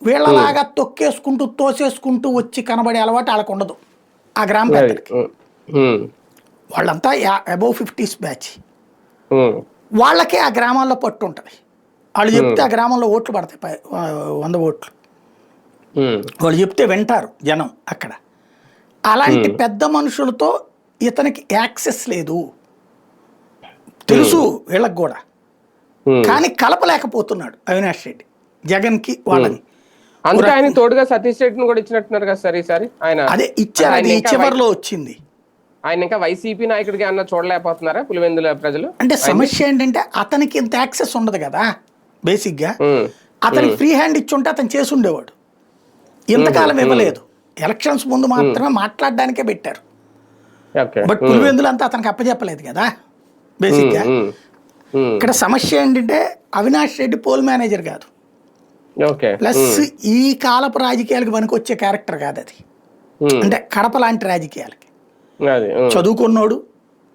వీళ్ళలాగా తొక్కేసుకుంటూ తోసేసుకుంటూ వచ్చి కనబడే అలవాటు వాళ్ళకు ఉండదు ఆ గ్రామ పెద్దలకి. వాళ్ళంతా అబౌవ్ 50s బ్యాచ్. వాళ్ళకే ఆ గ్రామాల్లో పట్టు ఉంటుంది. వాళ్ళు చెప్తే ఆ గ్రామంలో ఓట్లు పడతాయి 100 ఓట్లు. వాళ్ళు చెప్తే వింటారు జనం అక్కడ. అలాంటి పెద్ద మనుషులతో ఇతనికి యాక్సెస్ లేదు తెలుసు వీళ్ళకి కూడా, కానీ కలపలేకపోతున్నాడు అవినాష్ రెడ్డి జగన్కి వాళ్ళని. అందుకే ఆయన తోడుగా సతీష్ రెడ్డిని కూడా ఇచ్చినట్టున్నారు కదా సార్ ఈసారి. ఆయన అదే ఇచ్చారు, అది చివరిలో వచ్చింది. ఆయన ఇంకా వైసీపీ నాయకుడికి అన్న చూడలేకపోతున్నారా పులివెందుల ప్రజలు? అంటే సమస్య ఏంటంటే అతనికి ఇంత యాక్సెస్ ఉండదు కదా బేసిక్గా. అతనికి ఫ్రీ హ్యాండ్ ఇచ్చి ఉంటే అతను చేసి ఉండేవాడు. ఇంతకాలం ఇవ్వలేదు, ఎలక్షన్స్ ముందు మాత్రమే మాట్లాడడానికే పెట్టారు. బట్ పులివెందులు అంతా అతనికి అప్పచెప్పలేదు కదా బేసిక్గా. ఇక్కడ సమస్య ఏంటంటే అవినాష్ రెడ్డి పోల్ మేనేజర్ కాదు, ప్లస్ ఈ కాలపు రాజకీయాలకు పనికొచ్చే క్యారెక్టర్ కాదు అది. అంటే కడప లాంటి రాజకీయాలకి చదువుకున్నోడు,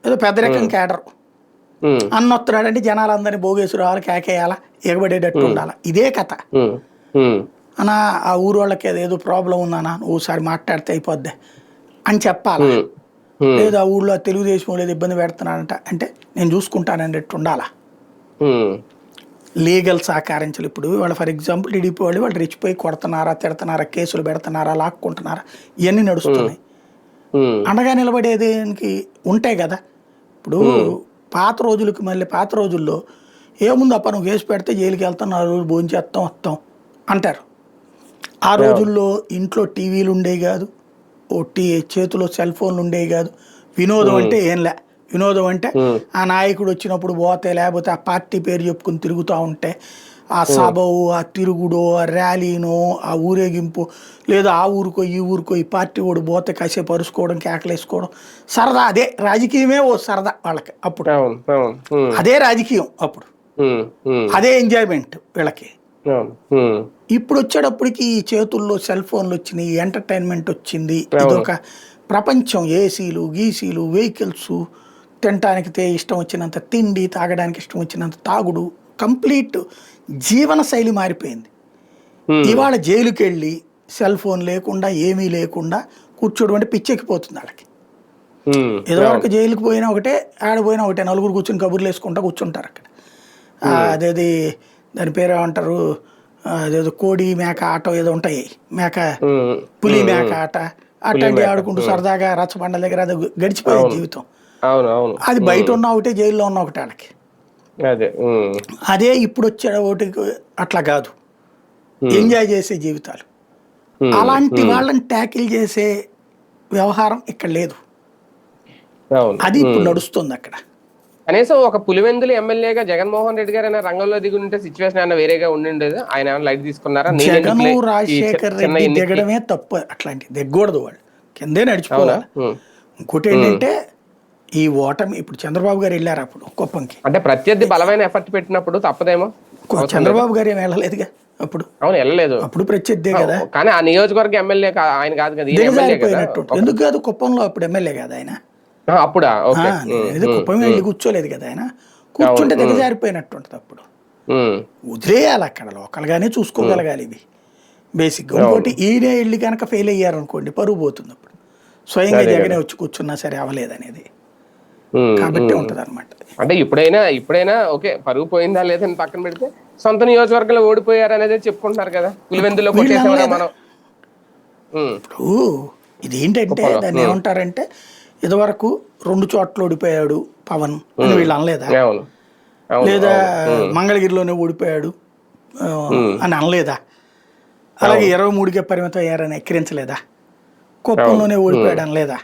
ఏదో పెద్దరికం కేడరు అన్నొస్తున్నాడంటే జనాలందరినీ భోగేశ్వరాలు కేకేయాలా, ఎగబడేటట్టు ఉండాలా, ఇదే కథ. అన్నా ఆ ఊరు వాళ్ళకి ఏదో ప్రాబ్లం ఉందన్నా ఓసారి మాట్లాడితే అయిపోద్ది అని చెప్పాలా, లేదు ఆ ఊళ్ళో తెలుగుదేశం లేదు ఇబ్బంది పెడుతున్నాడంట అంటే నేను చూసుకుంటానన్నట్టు ఉండాలా. లీగల్ సహకరించాలి. ఇప్పుడు వాళ్ళు ఫర్ ఎగ్జాంపుల్ టీడీపీ వాళ్ళు రెచ్చిపోయి కొడుతున్నారా, తిడుతున్నారా, కేసులు పెడుతున్నారా, లాక్కుంటున్నారా, ఇవన్నీ నడుస్తున్నాయి. అండగా నిలబడేదానికి ఉంటాయి కదా. ఇప్పుడు పాత రోజులకి మళ్ళీ పాత రోజుల్లో ఏముంది అప్ప నువ్వు కేసు పెడితే జైలుకి వెళ్తాం, 4 రోజులు భోజనం చేస్తాం వస్తాం అంటారు. ఆ రోజుల్లో ఇంట్లో టీవీలు ఉండేవి కాదు, చేతిలో సెల్ ఫోన్లు ఉండేవి కాదు. వినోదం అంటే ఏంలే, వినోదం అంటే ఆ నాయకుడు వచ్చినప్పుడు పోతే, లేకపోతే ఆ పార్టీ పేరు చెప్పుకుని తిరుగుతూ ఉంటే ఆ సభవు, ఆ తిరుగుడు, ఆ ర్యాలీనో, ఆ ఊరేగింపు, లేదా ఆ ఊరికో ఈ ఊరికో ఈ పార్టీ వాడు పోతే కాసేపు అరుసుకోవడం, కేకలేసుకోవడం సరదా. అదే రాజకీయమే ఓ సరదా వాళ్ళకి అప్పుడు. అదే రాజకీయం అప్పుడు, అదే ఎంజాయ్మెంట్ వీళ్ళకి. ఇప్పుడు వచ్చేటప్పటికి ఈ చేతుల్లో సెల్ ఫోన్లు వచ్చినాయి, ఎంటర్టైన్మెంట్ వచ్చింది, ఇదొక ప్రపంచం. ఏసీలు, గీసీలు, వెహికల్స్, తినటానికి ఇష్టం వచ్చినంత తిండి, తాగడానికి ఇష్టం వచ్చినంత తాగుడు, కంప్లీట్ జీవన శైలి మారిపోయింది. ఇవాళ జైలుకి వెళ్ళి సెల్ ఫోన్ లేకుండా ఏమీ లేకుండా కూర్చోవడం అంటే పిచ్చెక్కిపోతుంది వాళ్ళకి. ఇదివరకు జైలుకి పోయినా ఒకటే, ఆడపోయినా ఒకటే, నలుగురు కూర్చొని కబుర్లు వేసుకుంటా కూర్చుంటారు అక్కడ. అదేది దాని పేరు ఏమంటారు, అదేదో కోడి మేక ఆట ఏదో ఉంటాయి, పులి మేక ఆట అట్లాంటివి ఆడుకుంటూ సరదాగా రచ్చబండల దగ్గర అది గడిచిపోయే జీవితం. అది బయట ఉన్న ఒకటే, జైల్లో ఉన్న ఒకటే వాళ్ళకి. అదే ఇప్పుడు వచ్చే ఒకటికి అట్లా కాదు, ఎంజాయ్ చేసే జీవితాలు. అలాంటి వాళ్ళని ట్యాకిల్ చేసే వ్యవహారం ఇక్కడ లేదు, అది ఇప్పుడు నడుస్తుంది అక్కడ. కనీసం ఒక పులివెందులు ఎమ్మెల్యేగా జగన్మోహన్ రెడ్డి గారు అయినా రంగంలో దిగి ఉంటే సిచ్యువేషన్ అయినా వేరేగా ఉండిండేది. ఆయన ఏమైనా లైట్ తీసుకున్నారా? జగన్ రాజశేఖర్ రెడ్డి దిగడమే తప్పు, అట్లాంటి దిగకూడదు, వాళ్ళు కిందే నడిచిపోవాలి. ఇంకోటి ఏంటంటే ఈ ఓటమి, ఇప్పుడు చంద్రబాబు గారు వెళ్ళారు అప్పుడు కుప్పంకి, అంటే ప్రత్యర్థి బలమైన ఎఫర్ట్ పెట్టినప్పుడు తప్పదేమో. చంద్రబాబు గారు ఏం వెళ్ళలేదుగా అప్పుడు. అవును, వెళ్ళలేదు, అప్పుడు ప్రత్యర్థే కదా. కానీ ఆ నియోజకవర్గ ఎమ్మెల్యే ఆయన కాదు కదా, ఎందుకు కాదు, కుప్పంలో అప్పుడు ఎమ్మెల్యే కదా ఆయన. అప్పుడా? కుప్పం వెళ్ళి కూర్చోలేదు కదా ఆయన, కూర్చుంటే దిగజారిపోయినట్టు ఉంటుంది. అప్పుడు వదిలేయాలి, అక్కడ లోకల్ గానే చూసుకోగలగాలి ఇవి బేసిక్గా. ఇంకోటి ఈయనే వెళ్ళి కనుక ఫెయిల్ అయ్యారు అనుకోండి, పరుగు పోతుంది. అప్పుడు స్వయంగా జగనే వచ్చి కూర్చున్నా సరే అవ్వలేదనేది కాబట్టి ఉంటది అనమాట. అంటే ఇప్పుడైనా ఓకే, పరుగు పోయిందా లేదని పక్కన పెడితే సొంత నియోజకవర్గంలో ఓడిపోయారు అనేది చెప్పుకుంటున్నారు కదా. పులివెందులో మనం ఇప్పుడు ఇదేంటంటే దాన్ని ఏమంటారంటే, ఇదివరకు 2 చోట్ల ఓడిపోయాడు పవన్ అని వీళ్ళు అనలేదా, లేదా మంగళగిరిలోనే ఓడిపోయాడు అని అనలేదా, అలాగే 23కే పరిమితం అయ్యారని ఎక్కిరించలేదా, కుప్పంలోనే ఓడిపోయాడు అనలేదా,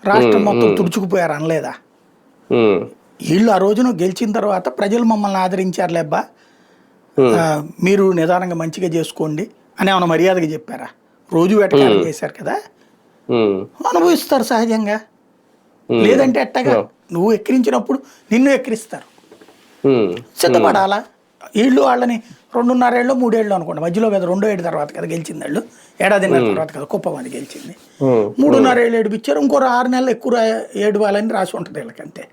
రాష్ట్రం మొత్తం తుడుచుకుపోయారు అనలేదా. వీళ్ళు ఆ రోజున గెలిచిన తర్వాత ప్రజలు మమ్మల్ని ఆదరించారు లేబ్బా, మీరు నిదానంగా మంచిగా చేసుకోండి అని ఏమైనా మర్యాదగా చెప్పారా? రోజు వేటకారం చేశారు కదా, అనుభవిస్తారు సహజంగా. లేదంటే ఎట్టగా, నువ్వు ఎక్కిరించినప్పుడు నిన్ను ఎక్కిరిస్తారు, సిద్ధపడాలా. వీళ్ళు వాళ్ళని 2.5 ఏళ్ళు 3 ఏళ్ళు అనుకోండి, మధ్యలో కదా 2 ఏడు తర్వాత కదా గెలిచింది, వాళ్ళు 1.5 ఏళ్ళ తర్వాత కదా కుప్పం అది గెలిచింది. 3.5 ఏళ్ళు ఏడిపించారు, ఇంకో 6 నెలలు ఎక్కువ ఏడవాలని రాసి ఉంటుంది వీళ్ళకి, అంతే.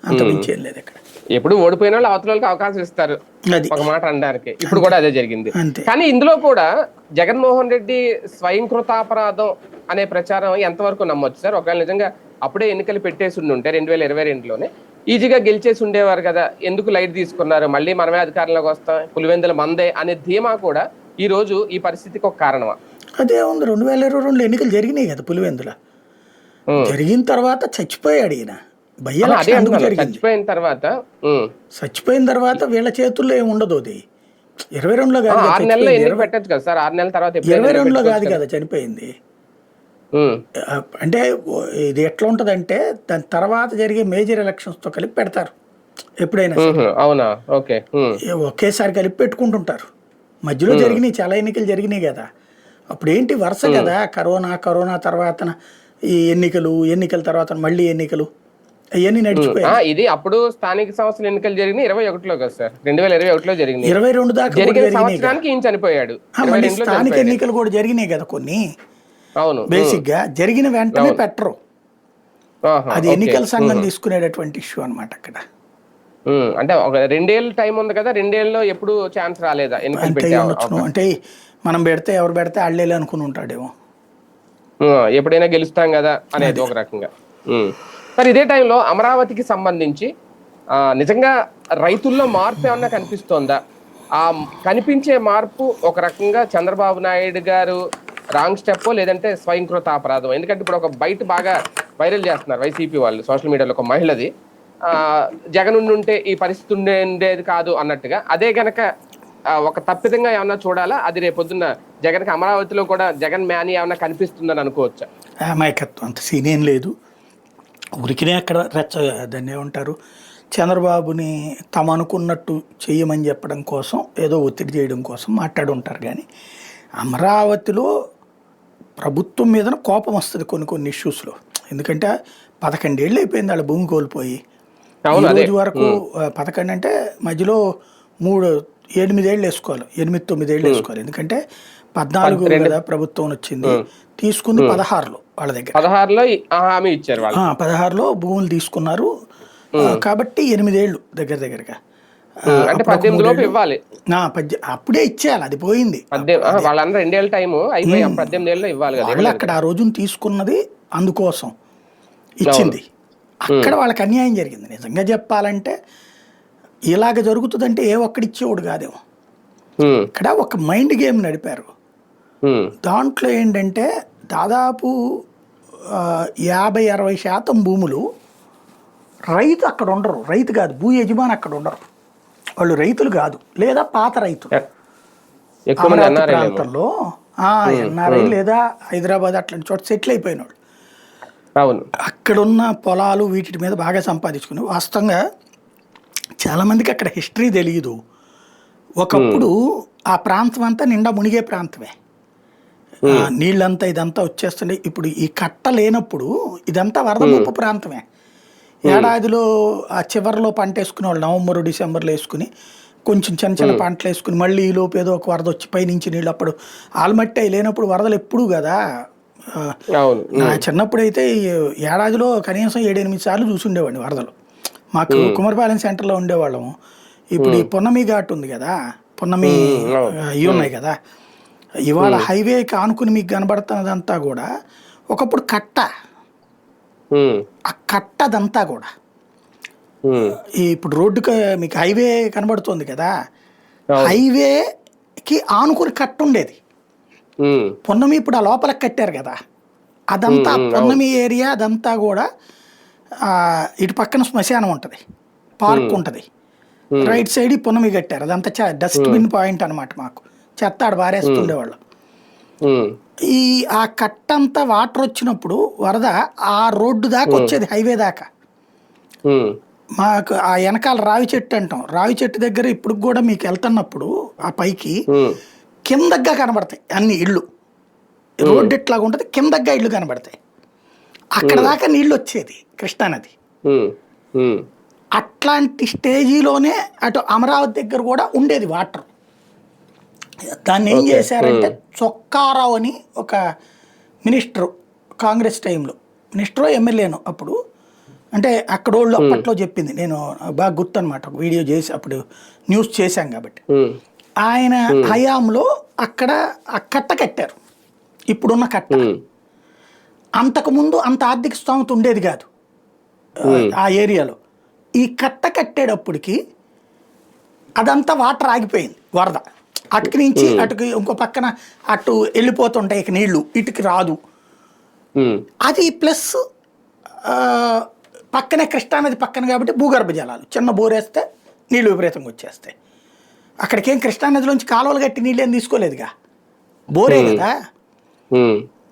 అంతమించి ఏం లేదు ఇక్కడ. ఎప్పుడు ఓడిపోయిన వాళ్ళు అవతల వాళ్ళకి అవకాశం ఇస్తారు అది ఒక మాట అనడానికి. ఇప్పుడు కూడా అదే జరిగింది. అంతే. కానీ ఇందులో కూడా జగన్మోహన్ రెడ్డి స్వయంకృతాపరాధం అనే ప్రచారం ఎంతవరకు నమ్మొచ్చు సార్? ఒకవేళ నిజంగా అప్పుడే ఎన్నికలు పెట్టేసి ఉంటే 2022లోనే ఈజీగా గెలిచేసి ఉండేవారు కదా, ఎందుకు లైట్ తీసుకున్నారు, మళ్ళీ మనమే అధికారంలోకి వస్తాం, పులివెందుల మందే అనే ధీమా కూడా ఈ రోజు ఈ పరిస్థితికి ఒక కారణమా? అదే ఉంది. 2022లో ఎన్నికలు జరిగినాయి కదా పులివెందుల. జరిగిన తర్వాత చచ్చిపోయాడు ఈయన. చచ్చిపోయిన తర్వాత చచ్చిపోయిన తర్వాత వీళ్ళ చేతుల్లో ఏమి ఉండదు. అది 22లో కాదు, 6 నెలలు ఎన్నిక పెట్టచ్చు కదా సార్. 6 నెలల తర్వాత 22లో కాదు కదా చనిపోయింది. అంటే ఇది ఎట్లా ఉంటదంటే దాని తర్వాత జరిగే మేజర్ ఎలక్షన్స్ తో కలిపి పెడతారు ఎప్పుడైనా. అవునా? ఓకే. ఒకేసారి కలిపి పెట్టుకుంటుంటారు. మధ్యలో జరిగినాయి చాలా ఎన్నికలు జరిగినాయి కదా. అప్పుడు ఏంటి వరుస కదా, కరోనా తర్వాత ఈ ఎన్నికల తర్వాత మళ్ళీ ఎన్నికలు అవన్నీ నడిచిపోయాయి. ఇది అప్పుడు స్థానిక సంస్థల ఎన్నికలు జరిగినాయి 21లో కదా సార్, 2021లో జరిగినాయి. 22 దాకా ఈయన చనిపోయాడు. స్థానిక ఎన్నికలు కూడా జరిగినాయి కదా కొన్ని. అవును, బేసిక్ గా జరిగిన వెంటనే పెట్టరు. అది ఎన్నికల సంఘం తీసుకునేటటువంటి ఇష్యూ అనమాట అక్కడ. అంటే ఒక 2 ఏళ్ళ టైం ఉంది కదా, 2 ఏళ్ళలో ఎప్పుడు ఛాన్స్ రాలేదా? అంటే మనం పెడితే ఎవరు పెడితే అళ్ళేలే అనుకుని ఉంటాడేమో, ఎప్పుడైనా గెలుస్తాం కదా అనేది ఒక రకంగా. మరి ఇదే టైంలో అమరావతికి సంబంధించి నిజంగా రైతుల్లో మార్పు ఏమన్నా కనిపిస్తోందా? ఆ కనిపించే మార్పు ఒక రకంగా చంద్రబాబు నాయుడు గారు రాంగ్ స్టెప్ లేదంటే స్వయంకృత అపరాధం? ఎందుకంటే ఇప్పుడు ఒక బయట బాగా వైరల్ చేస్తున్నారు వైసీపీ వాళ్ళు సోషల్ మీడియాలో, ఒక మహిళది జగన్ ఉంటే ఈ పరిస్థితి ఉండేది కాదు అన్నట్టుగా. అదే గనక ఒక తప్పిదంగా ఏమన్నా చూడాలా? అది రేపొద్దున్న జగన్కి అమరావతిలో కూడా జగన్ మ్యానీ ఏమన్నా కనిపిస్తుందని అనుకోవచ్చా? అమాయకత్వం అంత సీన్ ఏం లేదు. ఉరికినే అక్కడ దాన్ని ఏమంటారు, చంద్రబాబుని తమ అనుకున్నట్టు చెయ్యమని చెప్పడం కోసం, ఏదో ఒత్తిడి చేయడం కోసం మాట్లాడి ఉంటారు. కానీ అమరావతిలో ప్రభుత్వం మీద కోపం వస్తుంది కొన్ని ఇష్యూస్లో. ఎందుకంటే 11 ఏళ్ళు అయిపోయింది వాళ్ళ భూమి కోల్పోయి. ఈ రోజు వరకు 11 అంటే మధ్యలో 8 ఏళ్ళు వేసుకోవాలి, 8-9 ఏళ్ళు వేసుకోవాలి. ఎందుకంటే 14 కదా ప్రభుత్వం వచ్చింది, తీసుకుంది 16లో వాళ్ళ దగ్గర. 16లో హామీ ఇచ్చారు, 16లో భూములు తీసుకున్నారు కాబట్టి 8 ఏళ్ళు దగ్గరగా. అంటే 18 ఇవ్వాలి, అప్పుడే ఇచ్చేయాలి, అది పోయింది. వాళ్ళందరూ 2 ఏళ్ళ టైం అయిపోయి 18 ఏళ్ళలో ఇవ్వాలి కదా. వాళ్ళు అక్కడ ఆ రోజున తీసుకున్నది అందుకోసం ఇచ్చింది. అక్కడ వాళ్ళకి అన్యాయం జరిగింది. నిజంగా చెప్పాలంటే ఇలాగ జరుగుతుందంటే ఏ ఒక్కడిచ్చేవాడు కాదేమో. ఇక్కడ ఒక మైండ్ గేమ్ నడిపారు. దాంట్లో ఏంటంటే దాదాపు 50-60% భూములు రైతు అక్కడ ఉండరు. రైతు కాదు, భూ యజమాని అక్కడ ఉండరు. వాళ్ళు రైతులు కాదు, లేదా పాత రైతులు. అమరావతి ప్రాంతంలో ఎన్ఆర్ఐ లేదా హైదరాబాద్ అట్లాంటి చోట సెటిల్ అయిపోయిన వాళ్ళు అక్కడున్న పొలాలు వీటి మీద బాగా సంపాదించుకుని. వాస్తవంగా చాలామందికి అక్కడ హిస్టరీ తెలియదు. ఒకప్పుడు ఆ ప్రాంతం అంతా నిండా మునిగే ప్రాంతమే, నీళ్ళంతా ఇదంతా వచ్చేస్తుండే. ఇప్పుడు ఈ కట్ట లేనప్పుడు ఇదంతా వరద ముప్పు ప్రాంతమే. ఏడాదిలో ఆ చివరిలో పంట వేసుకునే వాళ్ళు నవంబరు డిసెంబర్లో వేసుకుని కొంచెం చిన్న పంటలు వేసుకుని మళ్ళీ ఈ లోపు ఏదో ఒక వరద వచ్చి పైనుంచి నీళ్ళు. అప్పుడు ఆల్మట్టి అవి లేనప్పుడు వరదలు ఎప్పుడు కదా. నా చిన్నప్పుడు అయితే ఏడాదిలో కనీసం 7-8 సార్లు చూసి ఉండేవాడిని వరదలు. మాకు కుమరపాలెం సెంటర్లో ఉండేవాళ్ళము. ఇప్పుడు ఈ పొన్నమి ఘాట్ ఉంది కదా, పొన్నమి ఇవి ఉన్నాయి కదా, ఇవాళ హైవేకి ఆనుకుని మీకు కనబడుతున్నదంతా కూడా ఒకప్పుడు కట్ట. ఆ కట్టదంతా కూడా ఇప్పుడు రోడ్డుకి మీకు హైవే కనబడుతుంది కదా, హైవేకి ఆనుకుని కట్ట ఉండేది. పొన్నమి ఇప్పుడు ఆ లోపలికి కట్టారు కదా, అదంతా పొన్నమి ఏరియా అదంతా కూడా ఇటు పక్కన శ్మశానం ఉంటుంది, పార్క్ ఉంటుంది, రైట్ సైడ్ పొన్నమి కట్టారు. అదంతా డస్ట్బిన్ పాయింట్ అనమాట. మాకు చెత్త ఆడ బారేస్తుండేవాళ్ళు. ఆ కట్టంతా వాటర్ వచ్చినప్పుడు వరద ఆ రోడ్డు దాకా వచ్చేది, హైవే దాకా. మాకు ఆ వెనకాల రావి చెట్టు అంటాం, రావి చెట్టు దగ్గర ఇప్పుడు కూడా మీకు వెళ్తున్నప్పుడు ఆ పైకి కిందగ్గా కనబడతాయి అన్ని ఇళ్ళు. రోడ్డు ఎట్లాగా ఉంటుంది, కిందగ్గా ఇళ్ళు కనబడతాయి. అక్కడ దాకా నీళ్ళు వచ్చేది కృష్ణానది. అట్లాంటి స్టేజీలోనే అటు అమరావతి దగ్గర కూడా ఉండేది వాటర్. దాన్ని ఏం చేశారంటే చొక్కారావు అని ఒక మినిస్టరు, కాంగ్రెస్ టైంలో మినిస్టరో ఎమ్మెల్యేనో, అప్పుడు అంటే అక్కడ వాళ్ళు అప్పట్లో చెప్పింది, నేను బాగా గుర్తు అనమాట, ఒక వీడియో చేసి అప్పుడు న్యూస్ చేశాం కాబట్టి. ఆయన హయాంలో అక్కడ ఆ కట్ట కట్టారు, ఇప్పుడున్న కట్ట. అంతకుముందు అంత ఆర్థిక స్థోమత ఉండేది కాదు ఆ ఏరియాలో. ఈ కట్ట కట్టేటప్పటికి అదంతా వాటర్ ఆగిపోయింది, వరద అటుకి నుంచి అటుకి ఇంకో పక్కన అటు వెళ్ళిపోతుంటాయి, ఇక నీళ్లు ఇటుకి రాదు. అది ప్లస్ పక్కనే కృష్ణానది పక్కన కాబట్టి భూగర్భ జలాలు, చిన్న బోరేస్తే నీళ్లు విపరీతంగా వచ్చేస్తాయి. అక్కడికేం కృష్ణానదిలోంచి కాలువలు కట్టి నీళ్ళు ఏం తీసుకోలేదుగా, బోరే కదా.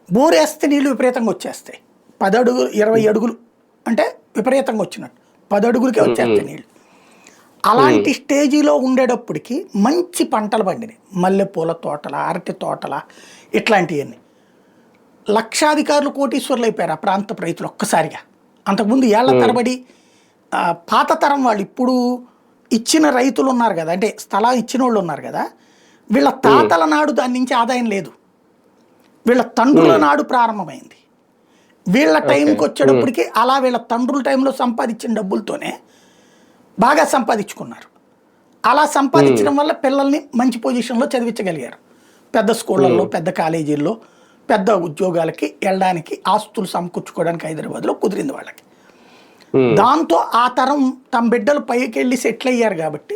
బోరేస్తే నీళ్లు విపరీతంగా వచ్చేస్తాయి. 10 అడుగులు 20 అడుగులు అంటే విపరీతంగా వచ్చినట్టు 10 అడుగులకే వచ్చేస్తాయి నీళ్ళు. అలాంటి స్టేజీలో ఉండేటప్పటికి మంచి పంటలు పండినాయి, మల్లెపూల తోటల, అరటి తోటల, ఇట్లాంటివన్నీ. లక్షాధికారులు కోటీశ్వర్లు అయిపోయారు ఆ ప్రాంత రైతులు ఒక్కసారిగా. అంతకుముందు ఏళ్ల తరబడి పాత తరం వాళ్ళు, ఇప్పుడు ఇచ్చిన రైతులు ఉన్నారు కదా, అంటే స్థలం ఇచ్చిన వాళ్ళు ఉన్నారు కదా, వీళ్ళ తాతల నాడు దాని నుంచి ఆదాయం లేదు, వీళ్ళ తండ్రుల నాడు ప్రారంభమైంది. వీళ్ళ టైంకి వచ్చేటప్పటికి అలా వీళ్ళ తండ్రుల టైంలో సంపాదించిన డబ్బులతోనే బాగా సంపాదించుకున్నారు. అలా సంపాదించడం వల్ల పిల్లల్ని మంచి పొజిషన్లో చదివించగలిగారు. పెద్ద స్కూళ్ళల్లో, పెద్ద కాలేజీల్లో, పెద్ద ఉద్యోగాలకి వెళ్ళడానికి, ఆస్తులు సమకూర్చుకోవడానికి హైదరాబాద్లో కుదిరింది వాళ్ళకి. దాంతో ఆ తరం తమ బిడ్డలు పైకి వెళ్ళి సెటిల్ అయ్యారు కాబట్టి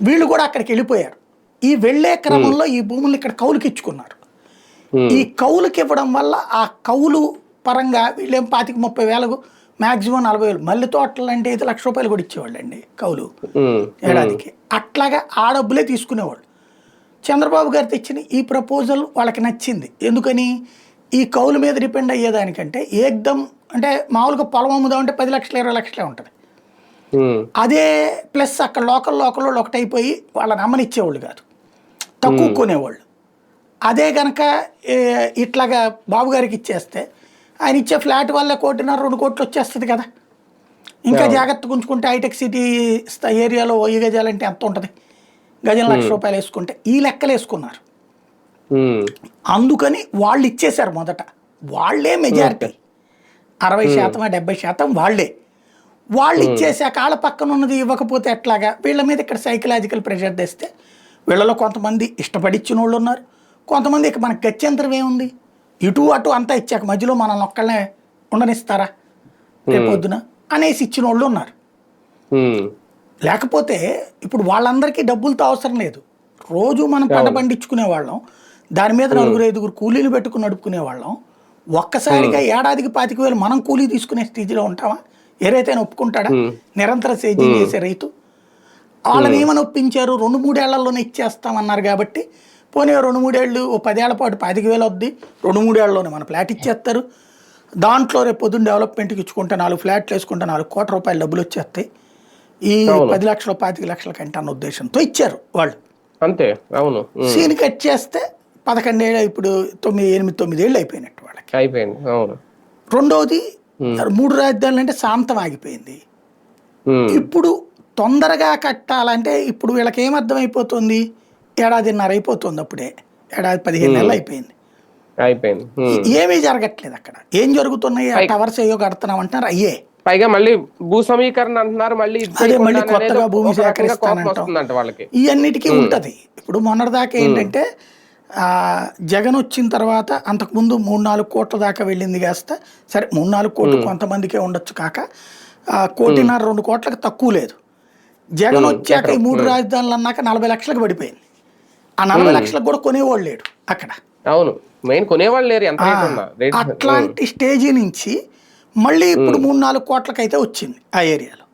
వీళ్ళు కూడా అక్కడికి వెళ్ళిపోయారు. ఈ వెళ్ళే క్రమంలో ఈ భూములు ఇక్కడ కౌలుకి ఇచ్చుకున్నారు. ఈ కౌలుకి ఇవ్వడం వల్ల ఆ కౌలు పరంగా వీళ్ళేం 25-30 వేలకు మ్యాక్సిమం 40,000, మల్లె తోటలు అంటే అయితే ₹1,00,000 కూడా ఇచ్చేవాళ్ళు అండి కౌలు ఏడాదికి. అట్లాగా ఆ డబ్బులే తీసుకునేవాళ్ళు. చంద్రబాబు గారు తెచ్చిన ఈ ప్రపోజల్ వాళ్ళకి నచ్చింది. ఎందుకని, ఈ కౌలు మీద డిపెండ్ అయ్యేదానికంటే ఏకదం, అంటే మామూలుగా పొలం అమ్ముదామంటే 10 లక్షలు 20 లక్షలే ఉంటుంది. అదే ప్లస్ అక్కడ లోకల్ వాళ్ళు ఒకటైపోయి వాళ్ళని అమ్మనిచ్చేవాళ్ళు కాదు, తక్కువ కొనేవాళ్ళు. అదే కనుక ఇట్లాగా బాబు గారికి ఇచ్చేస్తే ఆయన ఇచ్చే ఫ్లాట్ వల్ల 1.5-2 కోట్లు వచ్చేస్తుంది కదా. ఇంకా జాగ్రత్తగా ఉంచుకుంటే హైటెక్ సిటీ ఏరియాలో 1000 గజాలంటే ఎంత ఉంటుంది, గజం ₹1,00,000 వేసుకుంటే ఈ లెక్కలు వేసుకున్నారు. అందుకని వాళ్ళు ఇచ్చేశారు మొదట, వాళ్ళే మెజారిటీ, 60% 70% వాళ్ళే. వాళ్ళు ఇచ్చేసాక వాళ్ళ పక్కన ఉన్నది ఇవ్వకపోతే ఎట్లాగా, వీళ్ళ మీద ఇక్కడ సైకలాజికల్ ప్రెషర్ తెస్తే వీళ్ళలో కొంతమంది ఇష్టపడి ఇచ్చిన వాళ్ళు ఉన్నారు, కొంతమంది ఇక మనకు గత్యంతరం ఏముంది, ఇటు అటు అంతా ఇచ్చాక మధ్యలో మనల్ని ఒక్కళ్ళనే ఉండనిస్తారా రేపొద్దున అనేసి ఇచ్చిన వాళ్ళు ఉన్నారు. లేకపోతే ఇప్పుడు వాళ్ళందరికీ డబ్బులతో అవసరం లేదు, రోజు మనం పంట పండించుకునే వాళ్ళం, దాని మీద 4-5 కూలీలు పెట్టుకుని నడుపుకునే వాళ్ళం. ఒక్కసారిగా ఏడాదికి 25,000 మనం కూలీ తీసుకునే స్థితిలో ఉంటామా? ఏ రైతైనా ఒప్పుకుంటాడా? నిరంతర సేద్యం చేసే రైతు. వాళ్ళని ఏమని ఒప్పించారు, 2-3 ఏళ్లలోనే ఇచ్చేస్తామన్నారు కాబట్టి, పోనీ 2-3 ఏళ్ళు, 10 ఏళ్ల పాటు 25,000 వద్ది, 2-3 ఏళ్ళలోనే మన ఫ్లాట్ ఇచ్చేస్తారు. దాంట్లో రేపు పొద్దున్న డెవలప్మెంట్కి ఇచ్చుకుంటే 4 ఫ్లాట్లు వేసుకుంటే ₹4 కోట్ల డబ్బులు వచ్చేస్తాయి. ఈ 10 లక్షలు 25 లక్షల కంటే అన్న ఉద్దేశంతో ఇచ్చారు వాళ్ళు. అంతే. అవును. సీన్ కట్ చేస్తే 11 ఏళ్ళు, ఇప్పుడు 8-9 ఏళ్ళు అయిపోయినట్టు వాళ్ళకి అయిపోయింది. అవును. రెండోది 3 రాజధానులు అంటే శాంతం ఆగిపోయింది. ఇప్పుడు తొందరగా కట్టాలంటే ఇప్పుడు వీళ్ళకి ఏమర్థమైపోతుంది, 1.5 ఏళ్ళు అయిపోతుంది, అప్పుడే 15 నెలలు అయిపోయింది. ఏమీ జరగట్లేదు అక్కడ. ఏం జరుగుతున్నాయి, టవర్స్ ఏయో కడుతున్నాం అంటున్నారు, అయ్యే పైగా మళ్ళీ భూ సమీకరణ అంటున్నారు, మళ్ళీ మళ్ళీ కొత్తగా భూమి సేకరిస్తానంటాం, ఇవన్నిటికీ ఉంటది. ఇప్పుడు మొన్నటిదాకా ఏంటంటే జగన్ వచ్చిన తర్వాత అంతకుముందు 3-4 కోట్ల దాకా వెళ్ళింది కాస్త, సరే 3-4 కోట్లు కొంతమందికే ఉండొచ్చు కాక 1.5-2 కోట్లకు తక్కువ లేదు. జగన్ వచ్చాక ఈ 3 రాజధానులు అన్నాక 40 లక్షలకు పడిపోయింది. ఆ 40 లక్షలకు కూడా కొనేవాళ్ళు లేడు అక్కడ. అవును, మెయిన్ కొనేవాళ్ళు లేరు. అట్లాంటి స్టేజీ నుంచి మళ్ళీ ఇప్పుడు 3-4 కోట్లకైతే వచ్చింది ఆ ఏరియాలో.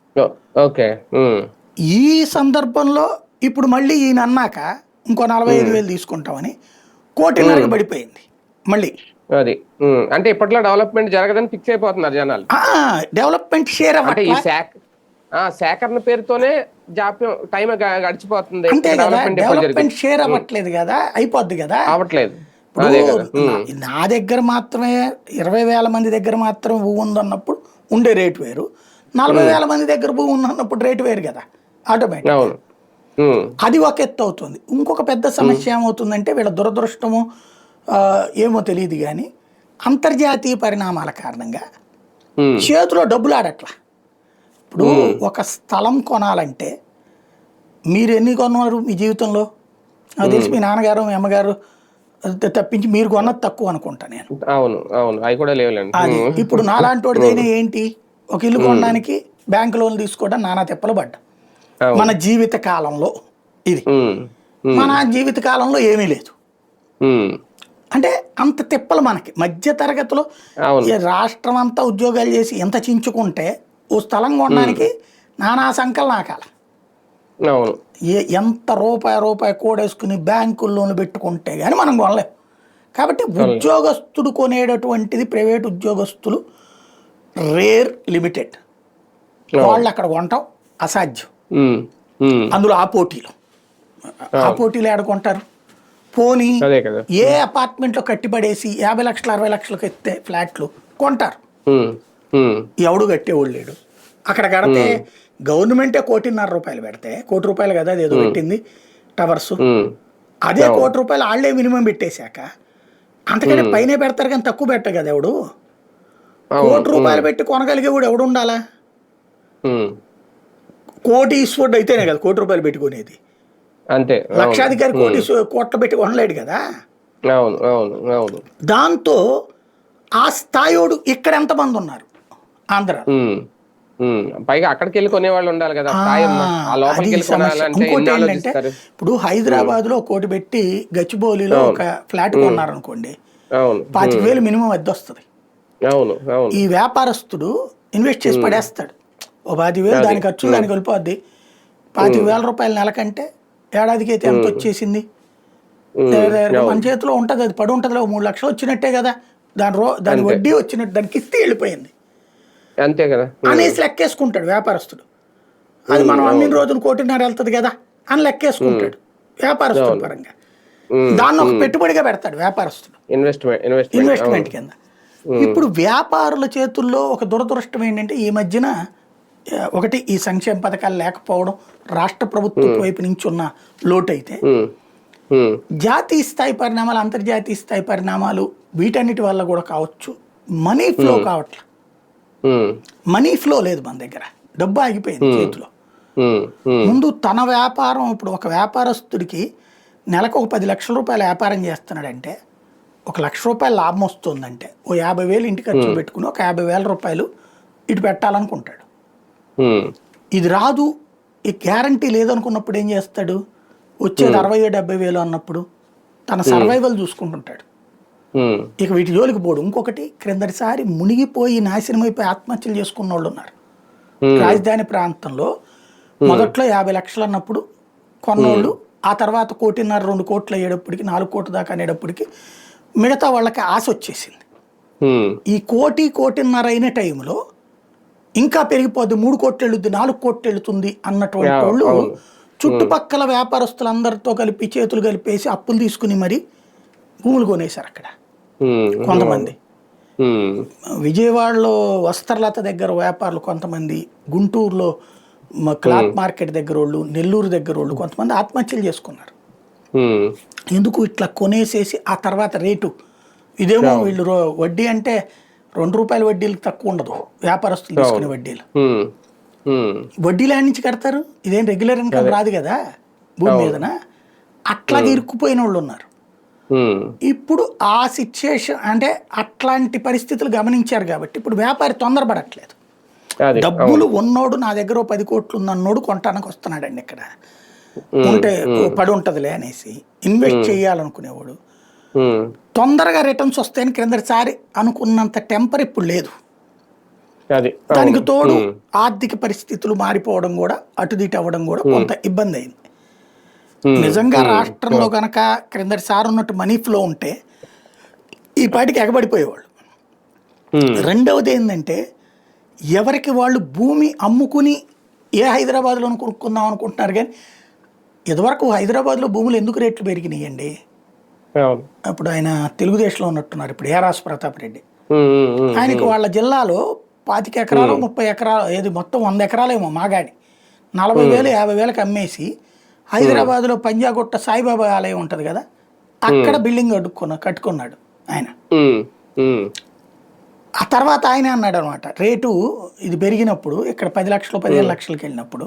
ఈ సందర్భంలో ఇప్పుడు మళ్ళీ ఈయన అన్నాక ఇంకో 45,000 తీసుకుంటామని 1.5 పడిపోయింది మళ్ళీ. అది అంటే ఇప్పట్లో డెవలప్మెంట్ జరగదని ఫిక్స్ అయిపోతున్నారు జనాలు. డెవలప్మెంట్ షేర్ సేకరణ పేరుతోనే జాప్యం, టైం గడిచిపోతుంది. అంతే కదా, డెవలప్మెంట్ షేర్ అవ్వట్లేదు కదా, అయిపోద్ది కదా, అవ్వట్లేదు. నా దగ్గర మాత్రమే 20,000 మంది దగ్గర మాత్రం భూమి ఉందన్నప్పుడు ఉండే రేటు వేరు, 40,000 మంది దగ్గర భూమి ఉందన్నప్పుడు రేటు వేరు కదా, ఆటోమేటిక్. అది ఒక ఎత్తు అవుతుంది. ఇంకొక పెద్ద సమస్య ఏమవుతుందంటే వీళ్ళ దురదృష్టము ఏమో తెలియదు కానీ, అంతర్జాతీయ పరిణామాల కారణంగా చేతిలో డబ్బులు ఆడట్లా. ఇప్పుడు ఒక స్థలం కొనాలంటే మీరు ఎన్ని కొన్నారు మీ జీవితంలో? నాకు తెలిసి మీ నాన్నగారు మీ అమ్మగారు తప్పించి మీరు కొన్నది తక్కువ అనుకుంటా నేను. అవును అవును, అవి కూడా లేవులేండి. అది ఇప్పుడు నాలాంటి వాడిదైనా ఏంటి, ఒక ఇల్లు కొనడానికి బ్యాంక్ లోన్ తీసుకోవడం నానా తిప్పలు పడ్డా అవును. మన జీవిత కాలంలో. ఇది మన జీవిత కాలంలో ఏమీ లేదు. అంటే అంత తిప్పలు మనకి మధ్య తరగతిలో అవును. ఈ రాష్ట్రం అంతా ఉద్యోగాలు చేసి ఎంత చించుకుంటే ఓ స్థలం కొనడానికి నానా సంకల్ నాకాల. అవును. ఎంత రూపాయి కూడేసుకుని బ్యాంకుల్లోనూ పెట్టుకుంటే కానీ మనం కొనలేం. కాబట్టి ఉద్యోగస్తుడు కొనేటటువంటిది ప్రైవేట్ ఉద్యోగస్తులు రేర్, లిమిటెడ్. వాళ్ళు అక్కడ కొనటం అసాధ్యం. అందులో ఆ పోటీలు ఆడుకుంటారు. పోనీ అదే కదా. ఏ అపార్ట్మెంట్లో కట్టిపడేసి 50 లక్షలు 60 లక్షలకు ఎత్తే ఫ్లాట్లు కొంటారు. ఎవడు కట్టేవాళ్ళు లేడు. అక్కడ కడితే గవర్నమెంటే ₹1.5 కోటి పెడితే, ₹1 కోటి కదా అదేదో పెట్టింది టవర్స్, అదే ₹1 కోటి వాళ్ళే మినిమం పెట్టేశాక అంతకంటే పైనే పెడతారు కానీ తక్కువ పెట్టరు కదా ఎవడు. ₹1 కోటి పెట్టి కొనగలిగేవాడు ఎవడు ఉండాలా? కోటీశ్వరుడు అయితేనే కదా ₹1 కోటి పెట్టుకునేది. అంతే. లక్షాధికారి కోట్లు పెట్టి కొనలేడు కదా. అవును అవును అవును. దాంతో ఆ స్థాయోడు ఇక్కడ ఎంతమంది ఉన్నారు ఆంధ్ర. పైగా అక్కడికి వెళ్ళి కొనేవాళ్ళు ఉండాలి కదా. ఇంకోటి ఏంటంటే ఇప్పుడు హైదరాబాద్ లో కోటి పెట్టి గచ్చిబౌలిలో ఒక ఫ్లాట్ కొన్నారనుకోండి, 25,000 మినిమం అద్దె వస్తుంది. అవును అవును. ఈ వ్యాపారస్తుడు ఇన్వెస్ట్ చేసి పడేస్తాడు. ఓ 10,000 దాని ఖర్చు దానికి వెళ్ళిపోద్ది. ₹25,000 నెలకంటే ఏడాదికి అయితే ఎంత వచ్చేసింది? మన చేతిలో ఉంటుంది, అది పడి ఉంటుంది. 3 లక్షలు వచ్చినట్టే కదా. దాని వడ్డీ వచ్చినట్టు, దాని కిస్తీ వెళ్ళిపోయింది అంతే కదా అనేసి లెక్కేసుకుంటాడు వ్యాపారస్తుడు. అది మనం అమ్మిన రోజున ₹1.5 కోటి వెళ్తుంది కదా అని లెక్కేసుకుంటాడు వ్యాపారస్తుడు పరంగా. దాన్ని ఒక పెట్టుబడిగా పెడతాడు వ్యాపారస్తుడు, ఇన్వెస్ట్మెంట్ కింద. ఇప్పుడు వ్యాపారుల చేతుల్లో ఒక దురదృష్టం ఏంటంటే ఈ మధ్యన ఒకటి ఈ సంక్షేమ పథకాలు లేకపోవడం, రాష్ట్ర ప్రభుత్వం వైపు నుంచి ఉన్న లోటు అయితే, జాతీయ స్థాయి పరిణామాలు, అంతర్జాతీయ స్థాయి పరిణామాలు వీటన్నిటి వల్ల కూడా కావచ్చు, మనీ ఫ్లో కావట్లేదు. మనీ ఫ్లో లేదు మన దగ్గర, డబ్బు ఆగిపోయింది చేతిలో. ముందు తన వ్యాపారం, ఇప్పుడు ఒక వ్యాపారస్తుడికి నెలకు ఒక ₹10 లక్షల వ్యాపారం చేస్తున్నాడంటే, ₹1,00,000 లాభం వస్తుందంటే ఓ 50,000 ఇంటి ఖర్చు పెట్టుకుని ఒక ₹50,000 ఇటు పెట్టాలనుకుంటాడు. ఇది రాదు, ఈ గ్యారంటీ లేదనుకున్నప్పుడు ఏం చేస్తాడు? వచ్చేది 60,000-70,000 అన్నప్పుడు తన సర్వైవల్ చూసుకుంటుంటాడు. ఇక వీటి జోలికి పోడు. ఇంకొకటి, క్రిందటిసారి మునిగిపోయి నాశనం అయిపోయి ఆత్మహత్యలు చేసుకున్న వాళ్ళు ఉన్నారు రాజధాని ప్రాంతంలో. మొదట్లో 50 లక్షలు అన్నప్పుడు కొన్నోళ్ళు, ఆ తర్వాత 1.5 2 కోట్లు అయ్యేటప్పటికి, 4 కోట్ల దాకా అనేటప్పటికి మిగతా వాళ్ళకి ఆశ వచ్చేసింది. ఈ 1 కోటి-1.5 అయిన టైంలో ఇంకా పెరిగిపోద్ది, 3 కోట్లు వెళుద్ది, 4 కోట్లు వెళుతుంది అన్నటువంటి వాళ్ళు చుట్టుపక్కల వ్యాపారస్తులందరితో కలిపి చేతులు కలిపేసి అప్పులు తీసుకుని మరి భూములు కొనేశారు అక్కడ కొంతమంది. విజయవాడలో వస్త్రలత దగ్గర వ్యాపారులు కొంతమంది, గుంటూరులో క్లాత్ మార్కెట్ దగ్గర వాళ్ళు, నెల్లూరు దగ్గర వాళ్ళు కొంతమంది ఆత్మహత్యలు చేసుకున్నారు. ఎందుకు? ఇట్లా కొనేసేసి ఆ తర్వాత రేటు ఇదేమో వీళ్ళు వడ్డీ అంటే ₹2 వడ్డీలకు తక్కువ ఉండదు వ్యాపారస్తులు తీసుకునే వడ్డీలు. వడ్డీలు ఆడి నుంచి కడతారు, ఇదేం రెగ్యులర్ ఇన్కమ్ రాదు కదా భూమి మీదన. అట్లాగే ఇరుక్కుపోయిన వాళ్ళు ఉన్నారు. ఇప్పుడు ఆ సిచ్యుయేషన్ అంటే అట్లాంటి పరిస్థితులు గమనించారు కాబట్టి ఇప్పుడు వ్యాపారి తొందరపడట్లేదు. డబ్బులు ఉన్నోడు, నా దగ్గర 10 కోట్లు ఉన్నోడు కొంటానికి వస్తున్నాడండి. ఇక్కడ ఉంటే పడి ఉంటదిలే అనేసి ఇన్వెస్ట్ చేయాలనుకునేవాడు తొందరగా రిటర్న్స్ వస్తాయని క్రిందటిసారి అనుకున్నంత టెంపర్ ఇప్పుడు లేదు. దానికి తోడు ఆర్థిక పరిస్థితులు మారిపోవడం కూడా, అటుదిటు అవ్వడం కూడా కొంత ఇబ్బంది అయింది. నిజంగా రాష్ట్రంలో కనుక క్రిందటిసారి ఉన్నట్టు మనీ ఫ్లో ఉంటే ఈ పాటికి ఎగబడిపోయేవాళ్ళు. రెండవది ఏంటంటే, ఎవరికి వాళ్ళు భూమి అమ్ముకుని హైదరాబాద్లో కొనుక్కుందాం అనుకుంటున్నారు. కానీ ఇదివరకు హైదరాబాద్లో భూములు ఎందుకు రేట్లు పెరిగినాయండి? అప్పుడు ఆయన తెలుగుదేశంలో ఉన్నట్టున్నారు, ఇప్పుడు ఏరాస్ ప్రతాప్ రెడ్డి. ఆయనకి వాళ్ళ జిల్లాలో 25 ఎకరాలు 30 ఎకరాలు, ఏది మొత్తం 100 ఎకరాలేమో మాగాడి 40,000 50,000కి అమ్మేసి హైదరాబాద్లో పంజాగుట్ట సాయిబాబా ఆలయం ఉంటుంది కదా, అక్కడ బిల్డింగ్ కట్టుకున్నాడు ఆయన. ఆ తర్వాత ఆయనే అన్నాడు అనమాట, రేటు ఇది పెరిగినప్పుడు ఇక్కడ 10 లక్షలు 15 లక్షలకి వెళ్ళినప్పుడు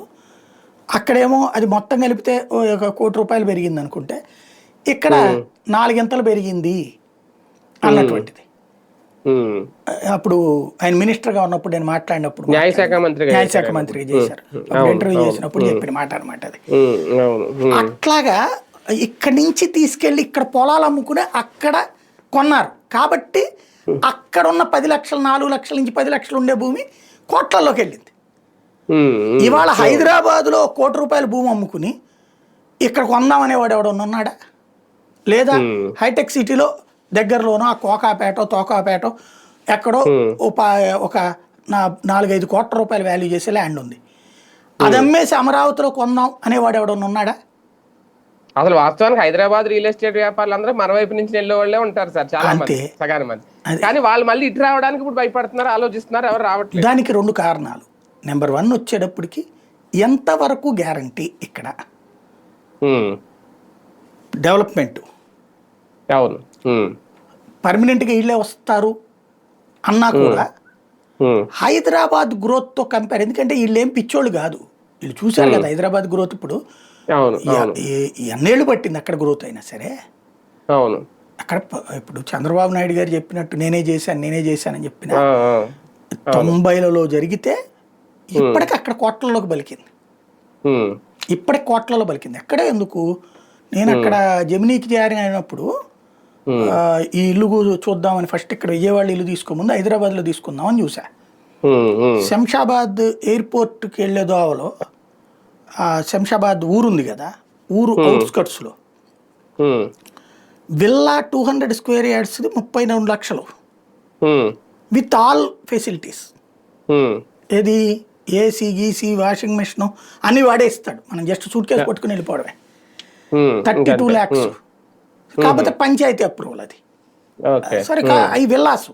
అక్కడేమో అది మొత్తం కలిపితే ఓ ఒక ₹1,00,00,000 పెరిగింది అనుకుంటే ఇక్కడ 4 ఇంతలు పెరిగింది అన్నటువంటిది. అప్పుడు ఆయన మినిస్టర్గా ఉన్నప్పుడు నేను మాట్లాడినప్పుడు న్యాయశాఖ మంత్రిగా చేశారు, అప్పుడు ఇంటర్వ్యూ చేసినప్పుడు చెప్పిన మాట అనమాట అది. అట్లాగా ఇక్కడి నుంచి తీసుకెళ్ళి ఇక్కడ పొలాలు అమ్ముకుని అక్కడ కొన్నారు కాబట్టి అక్కడ ఉన్న 10 లక్షలు 4 లక్షల నుంచి 10 లక్షలు ఉండే భూమి కోట్లలోకి వెళ్ళింది. ఇవాళ హైదరాబాద్లో ₹1,00,00,000 భూమి అమ్ముకుని ఇక్కడ కొందామనేవాడు ఎవడన్నా ఉన్నాడా? లేదా హైటెక్ సిటీలో దగ్గరలోనో ఆ కోకాపేట తోకాపేట ఎక్కడో ఒక 4-5 కోట్ల రూపాయలు వాల్యూ చేసే ల్యాండ్ ఉంది, అది అమ్మేసి అమరావతిలో కొందాం అనేవాడు ఎవడన్నా ఉన్నాడా? అసలు వాస్తవానికి హైదరాబాద్ రియల్ ఎస్టేట్ వ్యాపారులు అందరూ మన వైపు నుంచి వెళ్ళే వాళ్ళే ఉంటారు సార్, చాలా మంది, సగాని మంది. కానీ వాళ్ళు మళ్ళీ ఇటు రావడానికి ఇప్పుడు భయపడుతున్నారు, ఆలోచిస్తున్నారు, ఎవరు రావట్లేదు. దానికి 2 కారణాలు. నెంబర్ 1 వచ్చేటప్పటికి ఎంతవరకు గ్యారంటీ ఇక్కడ డెవలప్మెంట్, అవును, పర్మనెంట్గా వీళ్ళే వస్తారు అన్నా కూడా హైదరాబాద్ గ్రోత్తో కంపేర్, ఎందుకంటే వీళ్ళు ఏం పిచ్చోళ్ళు కాదు, వీళ్ళు చూశారు కదా హైదరాబాద్ గ్రోత్. ఇప్పుడు ఎన్నేళ్ళు పట్టింది అక్కడ గ్రోత్ అయినా సరే. అవును, అక్కడ ఇప్పుడు చంద్రబాబు నాయుడు గారు చెప్పినట్టు నేనే చేశానని చెప్పిన 90లలో జరిగితే ఇప్పటికి అక్కడ కోట్లలోకి బలికింది, ఇప్పటికి కోట్లలో బలికింది. ఎక్కడే ఎందుకు, నేను అక్కడ జమినీకి జాయిన్ అయినప్పుడు ఈ ఇల్లు చూద్దామని ఫస్ట్ ఇక్కడ విజయవాడ ఇల్లు తీసుకోముందు హైదరాబాద్లో తీసుకుందామని చూసా. శంషాబాద్ ఎయిర్పోర్ట్కి వెళ్ళే దోవలో శంషాబాద్ ఊరుంది కదా, ఊరు అవుట్స్కట్స్లో విల్లా 200 స్క్వేర్ యార్డ్స్ 32 లక్షలు విత్ ఆల్ ఫెసిలిటీస్. ఏది ఏసీ గీసీ వాషింగ్ మెషిన్ అన్ని వాడే ఇస్తాడు, మనం జస్ట్ సూట్ కేసు పట్టుకుని వెళ్ళిపోవడమే. 32 lakhs. కాకపోతే పంచాయతీ అప్రూవల్ అది. సరే అవి విల్లాసు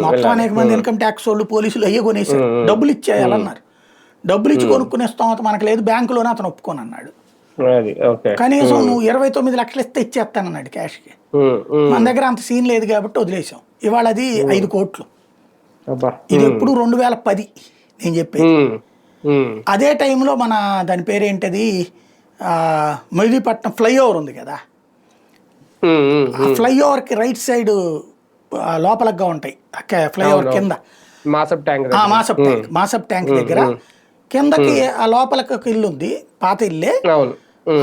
మొత్తం అనేక మంది ఇన్కమ్ ట్యాక్స్ వాళ్ళు పోలీసులు అయ్యే కొనేసారు, డబ్బులు ఇచ్చేయాలన్నారు. డబ్బులు ఇచ్చి కొనుక్కునే స్తోమత మనకు లేదు, బ్యాంకులోనే అతను ఒప్పుకొని అన్నాడు. కనీసం నువ్వు 29 లక్షలు ఇస్తే ఇచ్చేస్తానన్నాడు క్యాష్కి. మన దగ్గర అంత సీన్ లేదు కాబట్టి వదిలేసాం. ఇవాళ అది 5 కోట్లు. ఇది ఎప్పుడు 2010 నేను చెప్పేది. అదే టైంలో మన దాని పేరేంటది మెహదీపట్నం ఫ్లైఓవర్ ఉంది కదా, ఆ ఫ్లైఓవర్కి రైట్ సైడ్ లోపలగా ఉంటాయి ఫ్లైఓవర్ కింద మాసప్ ట్యాంక్ దగ్గర కిందకి ఆ లోపలకి ఒక ఇల్లు ఉంది, పాత ఇల్లే.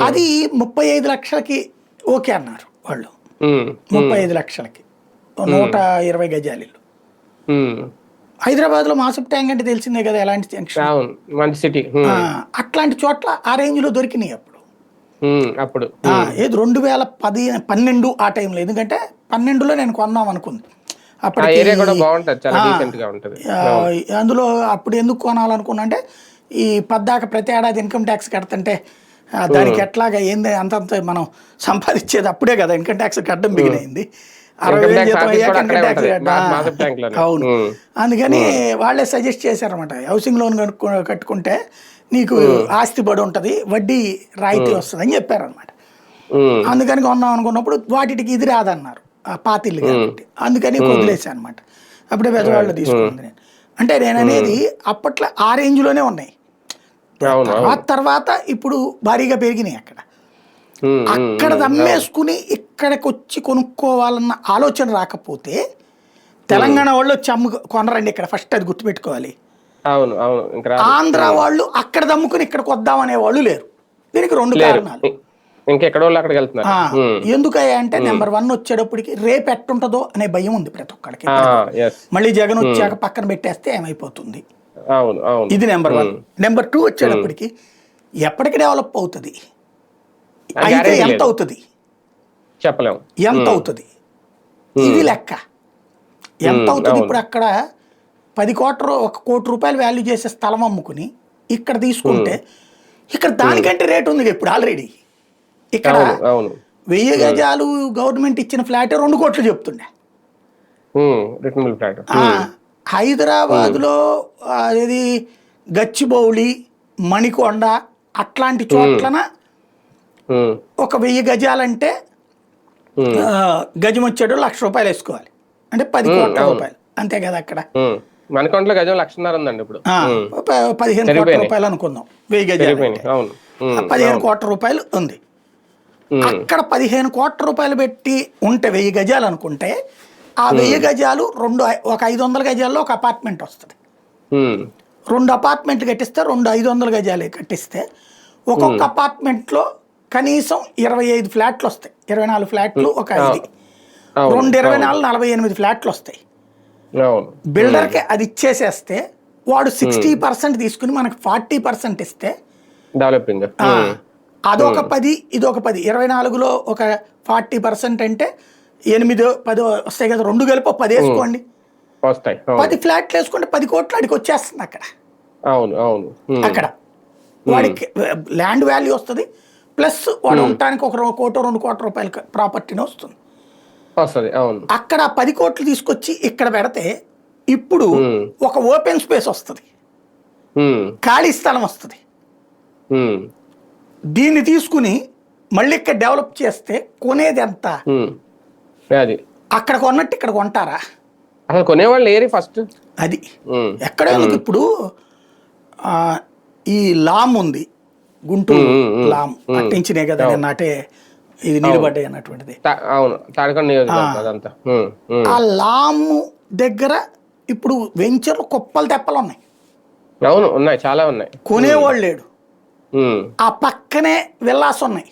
అది 35 లక్షలకి ఓకే అన్నారు వాళ్ళు. 35 లక్షలకి 120 గజాల ఇల్లు. హైదరాబాద్ లో మాసప్ ట్యాంక్ అంటే తెలిసిందే కదా ఎలాంటి సిటీ. అట్లాంటి చోట్ల ఆ రేంజ్ లో దొరికినాయి అప్పుడు. ఏది 2012 ఆ టైంలో, ఎందుకంటే 12లో నేను కొందాం అనుకుంది. అందులో అప్పుడు ఎందుకు కొనాలనుకున్నా అంటే ఈ పద్దాక ప్రతి ఏడాది ఇన్కమ్ ట్యాక్స్ కడుతుంటే దానికి ఎట్లాగా ఏంది అంతంత మనం సంపాదించేది అప్పుడే కదా ఇన్కమ్ ట్యాక్స్ కట్టడం బిగినైంది. 60,000 జీతం అయ్యాక ఇన్కమ్ ట్యాక్స్. అవును, అందుకని వాళ్ళే సజెస్ట్ చేశారనమాట, హౌసింగ్ లోన్ కట్టుకుంటే నీకు ఆస్తి పడి ఉంటుంది, వడ్డీ రాయితీ వస్తుంది అని చెప్పారనమాట. అందుకని కొందాం అనుకున్నప్పుడు వాటికి ఇది రాదన్నారు పాతిళ్ళు కాబట్టి, అందుకని వదిలేసా అనమాట. అప్పుడే పెద్దవాళ్ళు తీసుకుంది నేను. అంటే నేను అనేది అప్పట్లో ఆ రేంజ్లోనే ఉన్నాయి. తర్వాత ఇప్పుడు భారీగా పెరిగినాయి. అక్కడ దమ్మేసుకుని ఇక్కడికి వచ్చి కొనుక్కోవాలన్న ఆలోచన రాకపోతే తెలంగాణ వాళ్ళు వచ్చి కొనరండి ఇక్కడ, ఫస్ట్ అది గుర్తుపెట్టుకోవాలి. ఆంధ్ర వాళ్ళు అక్కడ దమ్ముకుని ఇక్కడికి వద్దామనే వాళ్ళు లేరు. దీనికి 2 కారణాలు. ఎందుకయ్యా అంటే నెంబర్ 1 వచ్చేటప్పటికి రేపు ఎట్టుంటదో అనే భయం ఉంది ప్రతి ఒక్కడికి. మళ్ళీ జగన్ వచ్చాక పక్కన పెట్టేస్తే ఏమైపోతుంది, ఇది నెంబర్ 1. నెంబర్ 2 వచ్చేటప్పటికి ఎప్పటికి డెవలప్ అవుతుంది, అయితే ఎంత అవుతుంది చెప్పలేము, ఎంత అవుతుంది ఇది లెక్క. ఎంత అవుతుంది ఇప్పుడు అక్కడ 10 కోట్ల 1 కోటి రూపాయలు వాల్యూ చేసే స్థలం అమ్ముకుని ఇక్కడ తీసుకుంటే ఇక్కడ దానికంటే రేటు ఉంది ఇప్పుడు ఆల్రెడీ. ఇక్కడ 1000 గజాలు గవర్నమెంట్ ఇచ్చిన ఫ్లాట్ 2 కోట్లు చెప్తుండే. హైదరాబాద్ లో అది గచ్చిబౌలి మణికొండ అట్లాంటి చోట్లన ఒక 1000 గజాలంటే గజం వచ్చేటో ₹1,00,000 వేసుకోవాలి, అంటే 10 కోట్ల రూపాయలు. అంతే కదా అక్కడ. మనకొండలో గజం 1,50,000 ఉందండి ఇప్పుడు. 15 కోట్ల రూపాయలు అనుకుందాం 1000 గజాలు అంటే. అవును 15 కోట్ల రూపాయలు ఉంది. అక్కడ 15 కోట్ల రూపాయలు పెట్టి ఉంటే 1000 గజాలు అనుకుంటే ఆ 1000 గజాలు ఒక 500 గజాల్లో ఒక అపార్ట్మెంట్ వస్తుంది. 2 అపార్ట్మెంట్లు కట్టిస్తే 2 500 గజాలు కట్టిస్తే ఒక్కొక్క అపార్ట్మెంట్లో కనీసం 25 ఫ్లాట్లు వస్తాయి. 24 ఫ్లాట్లు ఒక 5 2 24 48 ఫ్లాట్లు వస్తాయి. బిల్డర్కి అది ఇచ్చేసేస్తే వాడు 60% తీసుకుని మనకు 40% ఇస్తే డెవలపింగ్ అదొక 10 ఇదొక 10 24లో ఒక 40% అంటే 8-10 వస్తాయి కదా. 2 కలిపి 10 వేసుకోండి, 10 ఫ్లాట్లు వేసుకుంటే 10 కోట్లు అడిగి వచ్చేస్తుంది అక్కడ. అక్కడ వాడికి ల్యాండ్ వాల్యూ వస్తుంది, ప్లస్ వాడు ఉండటానికి 1 కోటి 2 కోట్ల రూపాయల ప్రాపర్టీని వస్తుంది. అక్కడ 10 కోట్లు తీసుకొచ్చి ఇక్కడ పెడితే ఇప్పుడు ఒక ఓపెన్ స్పేస్ వస్తుంది, ఖాళీ స్థలం వస్తుంది. దీన్ని తీసుకుని మళ్ళీ ఇక్కడ డెవలప్ చేస్తే కొనేది ఎంత? అక్కడ కొన్నట్టు ఇక్కడ కొంటారా? అసలు కొనేవాళ్ళు ఏరి ఫస్ట్ అది ఎక్కడ. ఇప్పుడు ఈ లామ్ ఉంది, గుంటూరు లామ్ అట్టించినే కదా నాటే ఇది నిలబడ్డాయి అన్నటువంటిది. ఆ లాము దగ్గర ఇప్పుడు వెంచర్లు కుప్పలు తెప్పలు ఉన్నాయి. ఉన్నాయి, చాలా ఉన్నాయి. కొనేవాళ్ళు లేడు. ఆ పక్కనే విల్లాస్ ఉన్నాయి,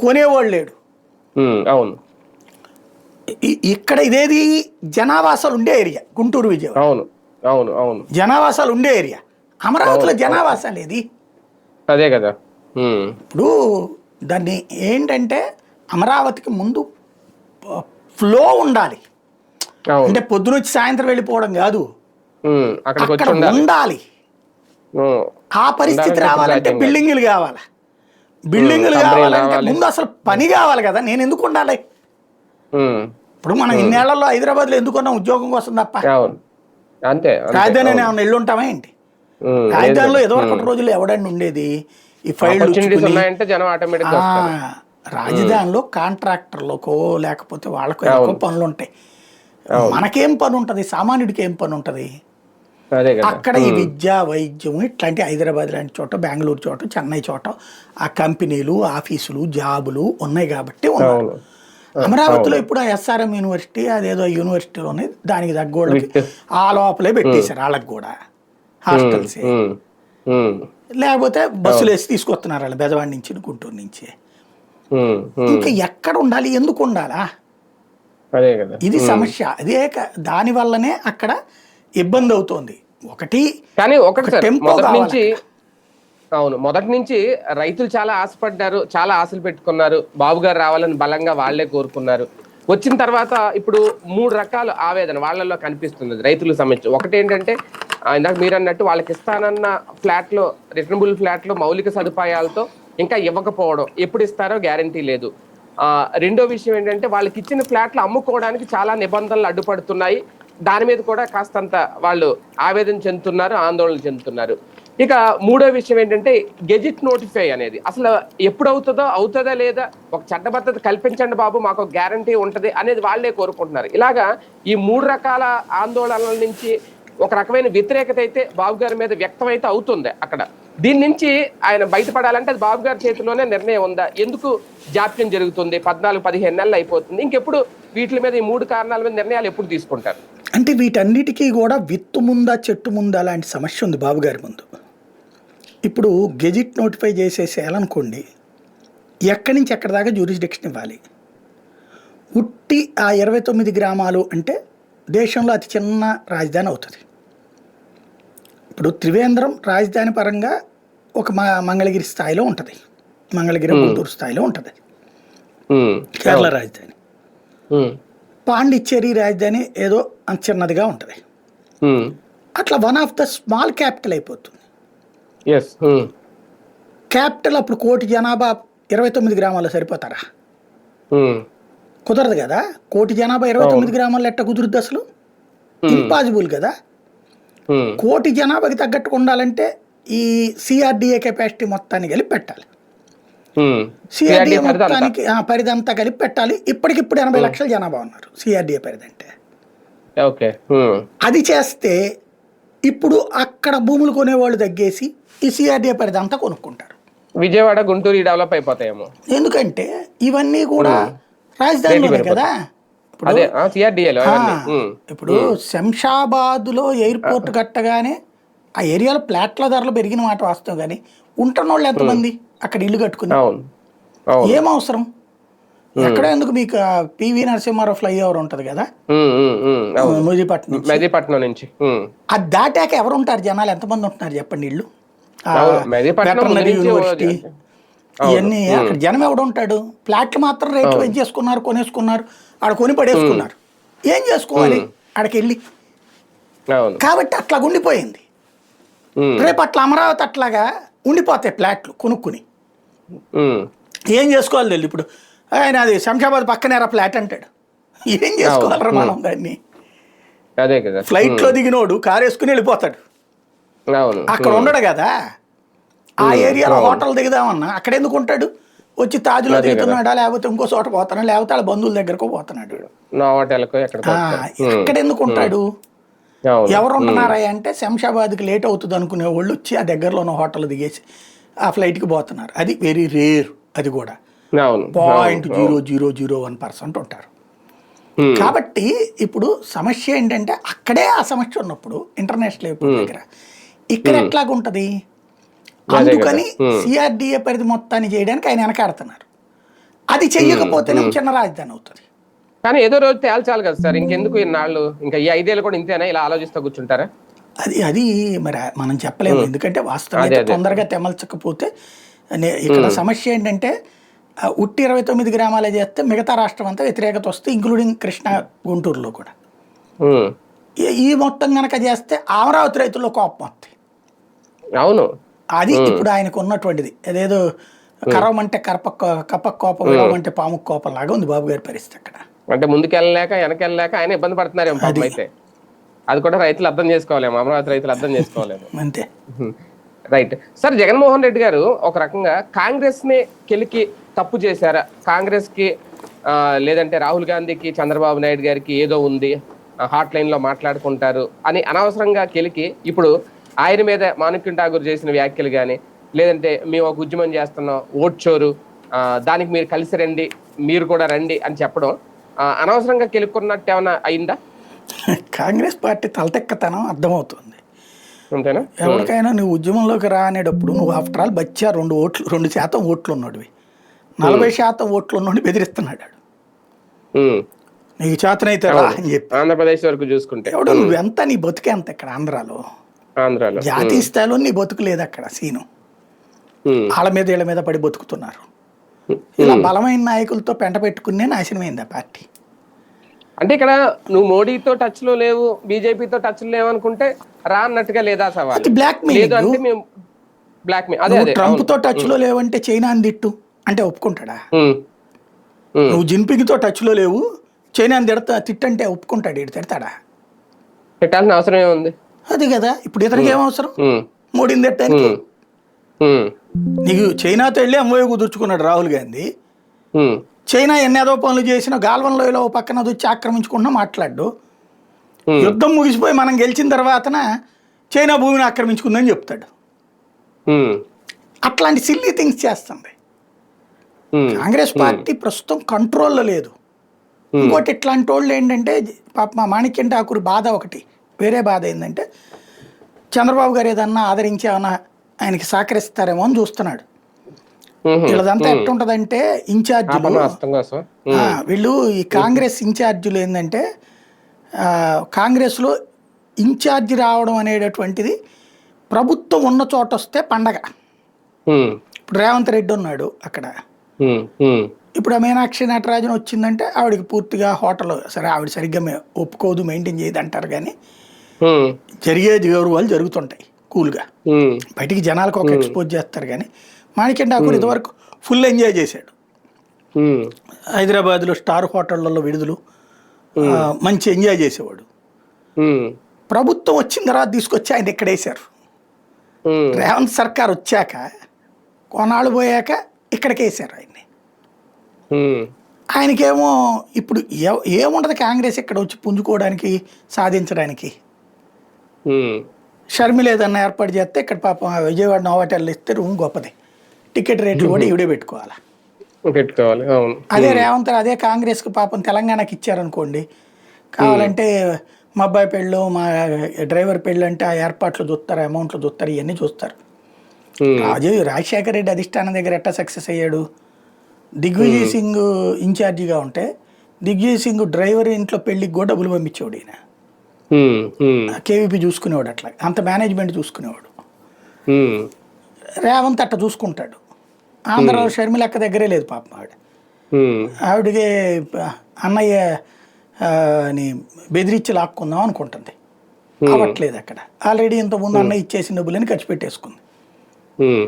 కొనేవాళ్ళు లేడు. ఇక్కడ ఇదేది జనావాసాలు ఉండే ఏరియా గుంటూరు విజయవాడ. జనావాసాలు ఉండే ఏరియా. అమరావతిలో జనావాసాలు ఏది? అదే కదా. ఇప్పుడు దాన్ని ఏంటంటే అమరావతికి ముందు ఫ్లో ఉండాలి. అంటే పొద్దునొచ్చి సాయంత్రం వెళ్ళిపోవడం కాదు, అక్కడ ఉండాలి. ఆ పరిస్థితి రావాలంటే బిల్డింగులు కావాలి. బిల్డింగులు కావాలంటే ముందు అసలు పని కావాలి కదా. నేను ఎందుకు ఉండాలి? ఇప్పుడు మనం ఇన్నేళ్లలో హైదరాబాద్లో ఎందుకున్నాం? ఉద్యోగం కోసం తప్ప. రాజధాని ఏమన్నా ఇల్లు ఉంటామా ఏంటి? రాజధానిలో ఏదో ఒకటి రోజులు ఎవడండి ఉండేది? ఈ ఫైల్ రాజధానిలో కాంట్రాక్టర్లకో లేకపోతే వాళ్ళకో ఎక్కువ పనులు ఉంటాయి. మనకేం పని ఉంటుంది? సామాన్యుడికి ఏం పని ఉంటుంది? అక్కడ ఈ విద్య వైద్యం ఇట్లాంటి హైదరాబాద్ లాంటి చోట, బెంగళూరు చోట, చెన్నై చోట ఆ కంపెనీలు ఆఫీసులు జాబులు ఉన్నాయి కాబట్టి ఉన్నారు. అమరావతిలో ఇప్పుడు ఆ SRM యూనివర్సిటీ అదేదో యూనివర్సిటీలోనే దానికి తగ్గోళ్ళకి ఆ లోపలే పెట్టేశారు. వాళ్ళకి కూడా హాస్టల్స్, లేకపోతే బస్సులు వేసి తీసుకొస్తున్నారు వాళ్ళు బెజవాడ నుంచి గుంటూరు నుంచి. ఇంకా ఎక్కడ ఉండాలి? ఎందుకు ఉండాలా? ఇది సమస్య. అదే దాని వల్లనే అక్కడ ఇబ్బంది అవుతోంది. ఒకటి మొదటి నుంచి రైతులు చాలా ఆశపడ్డారు, చాలా ఆశలు పెట్టుకున్నారు. బాబు గారు రావాలని బలంగా వాళ్లే కోరుకున్నారు. వచ్చిన తర్వాత ఇప్పుడు 3 రకాల ఆవేదన వాళ్ళల్లో కనిపిస్తుంది రైతులకు సంబంధించి. ఒకటి ఏంటంటే ఇందాక మీరు అన్నట్టు వాళ్ళకి ఇస్తానన్న ఫ్లాట్లో, రిటర్నబుల్ ఫ్లాట్లో మౌలిక సదుపాయాలతో ఇంకా ఇవ్వకపోవడం, ఎప్పుడు ఇస్తారో గ్యారంటీ లేదు. రెండో విషయం ఏంటంటే వాళ్ళకి ఇచ్చిన ఫ్లాట్లు అమ్ముకోవడానికి చాలా నిబంధనలు అడ్డుపడుతున్నాయి. దాని మీద కూడా కాస్తంత వాళ్ళు ఆవేదన చెందుతున్నారు, ఆందోళన చెందుతున్నారు. ఇక మూడో విషయం ఏంటంటే గెజిట్ నోటిఫై అనేది అసలు ఎప్పుడు అవుతుందా లేదా, ఒక చట్టబద్ధత కల్పించండి బాబు, మాకు గ్యారంటీ ఉంటుంది అనేది వాళ్ళే కోరుకుంటున్నారు. ఇలాగా ఈ 3 రకాల ఆందోళనల నుంచి ఒక రకమైన వ్యతిరేకత అయితే బాబు గారి మీద వ్యక్తం అయితే అవుతుంది అక్కడ. దీని నుంచి ఆయన బయటపడాలంటే అది బాబు గారి చేతిలోనే నిర్ణయం ఉందా? ఎందుకు జాప్యం జరుగుతుంది? 14-15 నెలలు అయిపోతుంది. ఇంకెప్పుడు వీటి మీద ఈ 3 కారణాల మీద నిర్ణయాలు ఎప్పుడు తీసుకుంటారు? అంటే వీటన్నిటికీ కూడా విత్తు ముందా చెట్టు ముందా లాంటి సమస్య ఉంది బాబు గారి ముందు. ఇప్పుడు గెజిట్ నోటిఫై చేసేసేయాలనుకోండి, ఎక్కడి నుంచి ఎక్కడి దాకా జ్యూరిస్డిక్షన్ ఇవ్వాలి? ఉట్టి ఆ 29 గ్రామాలు అంటే దేశంలో అతి చిన్న రాజధాని అవుతుంది. ఇప్పుడు త్రివేంద్రం రాజధాని పరంగా ఒక మంగళగిరి స్థాయిలో ఉంటుంది, మంగళగిరి గుంటూరు స్థాయిలో ఉంటుంది కేరళ రాజధాని. పాండిచ్చేరి రాజధాని ఏదో అంత చిన్నదిగా ఉంటుంది. అట్లా one of the small capital అయిపోతుంది. క్యాపిటల్ అప్పుడు 1 కోటి జనాభా 29 గ్రామాల్లో సరిపోతారా? కుదరదు కదా. 1 కోటి జనాభా 29 గ్రామాల్లో ఎట్ట కుదురుద్ది అసలు? ఇంపాసిబుల్ కదా. 1 కోటి జనాభాకి తగ్గట్టు ఉండాలంటే ఈ CRDA కెపాసిటీ మొత్తాన్ని కలిపి పెట్టాలి. CRDA మొత్తానికి పరిధి అంతా కలిపి పెట్టాలి. ఇప్పటికిప్పుడు 80 లక్షల జనాభా ఉన్నారు CRDA పరిధి అంటే. ఓకే. అది చేస్తే ఇప్పుడు అక్కడ భూములు కొనేవాళ్ళు తగ్గేసి ఈ సిఆర్డీఏ పరిధి అంతా కొనుక్కుంటారు. విజయవాడ, గుంటూరు డెవలప్ అయిపోతాయేమో. ఎందుకంటే ఇవన్నీ కూడా రేటు రాజధానిలోనే పెరిగిపోతుంది. కదా. ఇప్పుడు అదే సిఆర్డిఏలో అవన్నీ. ఇప్పుడు శంషాబాద్లో ఎయిర్పోర్ట్ కట్టగానే ఆ ఏరియాలో ప్లాట్ల ధరలు పెరిగిన మాట వాస్తవం, కానీ ఉంటున్న వాళ్ళు ఎంతమంది అక్కడ ఇల్లు కట్టుకుని అవును, అవును. ఏం అవసరం? ఎక్కడ ఎందుకు మీకు పివి నరసింహారావు ఫ్లైఓవర్ ఉంటది కదా మెహదీపట్నం నుంచి. అది దాటాక ఎవరు ఉంటారు జనాలు? ఎంతమంది ఉంటున్నారు చెప్పండి? ఇల్లు మెహదీపట్నం వెటర్నరీ నుంచి యూనివర్సిటీ ఇవన్నీ అక్కడ జనం ఎవడు ఉంటాడు? ఫ్లాట్లు మాత్రం రేట్లు పెంచేసుకున్నారు, కొనేసుకున్నారు, ఆడ కొని పడేసుకున్నారు. ఏం చేసుకోవాలి ఆడకి వెళ్ళి? అవును. కాబట్టి అట్లా ఉండిపోయింది. రేపు అట్లా అమరావతి అట్లాగా ఉండిపోతాయి ఫ్లాట్లు కొనుక్కుని. ఏం చేసుకోవాలి తెలియదు. ఇప్పుడు ఆయన అది శంషాబాద్ పక్కనేరా ఫ్లాట్ అంటాడు. ఏం చేసుకోవాలరా మనం దాన్ని? అదే కదా. ఫ్లైట్లో దిగినోడు కారు వేసుకుని వెళ్ళిపోతాడు, అవును. అక్కడ ఉండడు కదా. ఆ ఏరియాలో హోటల్ దిగుదామన్నా అక్కడ ఎందుకు ఉంటాడు? వచ్చి తాజులో దిగుతున్నాడా, లేకపోతే ఇంకో చోట పోతున్నాడు, లేకపోతే వాళ్ళ బంధువుల దగ్గరకు పోతున్నాడు. ఎక్కడ ఎందుకు ఉంటాడు? ఎవరు ఉంటున్నారా అంటే శంషాబాద్కి లేట్ అవుతుంది అనుకునే వాళ్ళు వచ్చి ఆ దగ్గరలో ఉన్న హోటల్ దిగేసి ఆ ఫ్లైట్కి పోతున్నారు. అది వెరీ రేర్. అది కూడా 0.0001% ఉంటారు. కాబట్టి ఇప్పుడు సమస్య ఏంటంటే అక్కడే ఆ సమస్య ఉన్నప్పుడు ఇంటర్నేషనల్ ఎయిర్పోర్ట్ దగ్గర ఇక్కడ ఎట్లాగుంటది? అందుకని సిఆర్డీఏ పరిధి మొత్తాన్ని చేయడానికి ఆయన వెనకాడుతున్నారు. అది చెయ్యకపోతేనే చిన్న రాజధాని అవుతుంది. కానీ ఏదో రోజు తేల్చాలి కదా సార్. ఇంకెందుకు ఇన్నాళ్ళు? ఇంకా ఈ 5 ఏళ్ళు కూడా ఇంతేనా? ఇలా ఆలోచిస్తూ కూర్చుంటారా? అది మరి మనం చెప్పలేము. ఎందుకంటే వాస్తవంగా తొందరగా తెమల్చకపోతే ఇక్కడ సమస్య ఏంటంటే ఉట్టి 29 గ్రామాలే చేస్తే మిగతా రాష్ట్రం అంతా వ్యతిరేకత వస్తే, ఇంక్లూడింగ్ కృష్ణా, గుంటూరులో కూడా. ఈ మొత్తం కనుక చేస్తే అమరావతి రైతుల్లో కోపం వస్తాయి. అవును, అది ఇప్పుడు ఆయనకు ఉన్నటువంటిది. అదేదో కరవమంటే కప్ప కోపం, విడవమంటే పాము కోపం లాగా ఉంది బాబు గారి పరిస్థితి అక్కడ. అంటే ముందుకెళ్ళలేక వెనకెళ్ళలేక ఆయన ఇబ్బంది పడుతున్నారేమో పాపం. అయితే అది కూడా రైతులు అర్థం చేసుకోవాలేమో, అమరావతి రైతులు అర్థం చేసుకోవాలేమో. అంతే. Right sir. జగన్మోహన్ రెడ్డి గారు ఒక రకంగా కాంగ్రెస్ ని కెలికి తప్పు చేశారా? కాంగ్రెస్ కి లేదంటే రాహుల్ గాంధీకి, చంద్రబాబు నాయుడు గారికి ఏదో ఉంది, హాట్ లైన్ లో మాట్లాడుకుంటారు అని అనవసరంగా కెలికి ఇప్పుడు ఆయన మీద మాణిక్యం ఠాగూర్ చేసిన వ్యాఖ్యలు కానీ, లేదంటే మేము ఒక ఉద్యమం చేస్తున్నాం, ఓట్చోరు, దానికి మీరు కలిసి రండి, మీరు కూడా రండి అని చెప్పడం అనవసరంగా కెలుక్కున్నట్టు ఏమైనా అయిందా? కాంగ్రెస్ పార్టీ తలతెక్కతనం అర్థమవుతుంది. అంతేనా? ఎవరికైనా నువ్వు ఉద్యమంలోకి రా అనేటప్పుడు నువ్వు ఆఫ్టర్ ఆల్ బచ్చా 2% ఓట్లు ఉన్నోడివి, 40% ఓట్లు ఉన్నోడిని బెదిరిస్తున్నాడు. నీకు చేతనైతే రా అని చెప్పి. ఆంధ్రప్రదేశ్ వరకు చూసుకుంటే ఎవడు నువ్వెంత, నీ బతుకే అంత. ఇక్కడ ఆంధ్రాలో జాతీయ స్థాయిలో నీ బతుకు లేదు అక్కడ. సీను వాళ్ళ మీద వీళ్ళ మీద పడి బతుకుతున్నారు. ఇలా బలమైన నాయకులతో పెంట పెట్టుకునే నాశనమైంది ఆ పార్టీ. అంటే ఇక్కడ నువ్వు మోడీతో టచ్ లో లేవు, బీజేపీతో టచ్ లో లేవు అనుకుంటే రా అన్నట్టుగా లేదా సవాల్? Blackmail. అంటే మేము బ్లాక్ మెయిల్. అదే ట్రంప్ తో టచ్ లో లేవంటే చైనా తిట్టు అంటే ఒప్పుకుంటాడా? నువ్వు జిన్పింగ్ తో టచ్ లో లేవు, చైనా తిట్టంటే ఒప్పుకుంటాడు? ఇటు తిడతాడా? పెట్టాల్సిన అవసరం ఏముంది? అది కదా. ఇప్పుడు ఇతనికి ఏమవసరం మోడీని తిట్టడానికి? నీకు చైనాతో వెళ్ళి ఎంఓయూ కుదుర్చుకున్నాడు రాహుల్ గాంధీ. చైనా ఎన్నేదో పనులు చేసిన గాల్వన్లో పక్కన వచ్చి ఆక్రమించుకుంటున్నా మాట్లాడు. యుద్ధం ముగిసిపోయి మనం గెలిచిన తర్వాతన చైనా భూమిని ఆక్రమించుకుందని చెప్తాడు. అట్లాంటి సిల్లీ థింగ్స్ చేస్తుంది కాంగ్రెస్ పార్టీ. ప్రస్తుతం కంట్రోల్లో లేదు. ఇంకోటి ఇట్లాంటి వాళ్ళు ఏంటంటే పాప మా మాణిక్యం ఠాకూర్ బాధ ఒకటి, వేరే బాధ ఏంటంటే చంద్రబాబు గారు ఏదన్నా ఆదరించి ఏమన్నా ఆయనకి సహకరిస్తారేమో అని చూస్తున్నాడు. వీళ్ళదంతా ఎట్టుంటదంటే ఇన్ఛార్జీలు, వీళ్ళు ఈ కాంగ్రెస్ ఇన్ఛార్జీలు ఏంటంటే కాంగ్రెస్లో ఇన్ఛార్జి రావడం అనేటటువంటిది ప్రభుత్వం ఉన్న చోట వస్తే పండగ. ఇప్పుడు రేవంత్ రెడ్డి ఉన్నాడు అక్కడ, ఇప్పుడు ఆ మీనాక్షి నటరాజన్ వచ్చిందంటే ఆవిడకి పూర్తిగా హోటల్, సరే ఆవిడ సరిగ్గా ఒప్పుకోదు, మెయింటైన్ చేయదు అంటారు, కానీ జరిగేది గౌరవాలు జరుగుతుంటాయి కూల్గా. బయటికి జనాలకు ఒక ఎక్స్పోజ్ చేస్తారు. కానీ మాణిక్యం ఠాకూర్ ఇదివరకు ఫుల్ ఎంజాయ్ చేశాడు. హైదరాబాద్లో స్టార్ హోటళ్లలో విడుదలు మంచి ఎంజాయ్ చేసేవాడు. ప్రభుత్వం వచ్చిన తర్వాత తీసుకొచ్చి ఆయన ఇక్కడ వేశారు. రేవంత్ సర్కార్ వచ్చాక కొన్నాళ్ళు పోయాక ఇక్కడికి వేశారు ఆయన్ని. ఆయనకేమో ఇప్పుడు ఏముండదు కాంగ్రెస్ ఇక్కడ వచ్చి పుంజుకోవడానికి, సాధించడానికి. ఉమ్, షర్మిల ఏదన్నా ఏర్పాటు చేస్తే ఇక్కడ పాపం విజయవాడ నోవాటెల్ ఇస్తే రూమ్ గొప్పది, టికెట్ రేట్లు కూడా ఈవిడే పెట్టుకోవాలి. పెట్టుకోవాలి. అవును. అదే రేవంత్ అదే కాంగ్రెస్కి పాపం తెలంగాణకి ఇచ్చారనుకోండి, కావాలంటే మా అబ్బాయి పెళ్ళు, మా డ్రైవర్ పెళ్ళి అంటే ఆ ఏర్పాట్లు చూస్తారు, అమౌంట్లు చూస్తారు, ఇవన్నీ చూస్తారు. ఉమ్, రాజశేఖర రెడ్డి అధిష్టానం దగ్గర ఎట్టా సక్సెస్ అయ్యాడు? దిగ్విజయ్ సింగ్ ఇన్ఛార్జిగా ఉంటే దిగ్విజయ్ సింగ్ డ్రైవర్ ఇంట్లో పెళ్ళికి కూడా డబ్బులు పంపించేవాడు ఈయన. ఉమ్, ఉమ్, కేవీపీ చూసుకునేవాడు, అట్లా అంత మేనేజ్మెంట్ చూసుకునేవాడు. ఉమ్, రేవంత్ అట్ట చూసుకుంటాడు. ఆంధ్రలో షర్మిల అక్క దగ్గరే లేదు పాపం ఆవిడ. ఉమ్, ఆవిడకి అన్నయ్య ని బెదిరించి లాక్కుందాం అనుకుంటుంది, అవ్వట్లేదు. అక్కడ ఆల్రెడీ ఇంతకుముందు అన్నయ్య ఇచ్చేసిన డబ్బులని ఖర్చు పెట్టేసుకుంది. ఉమ్.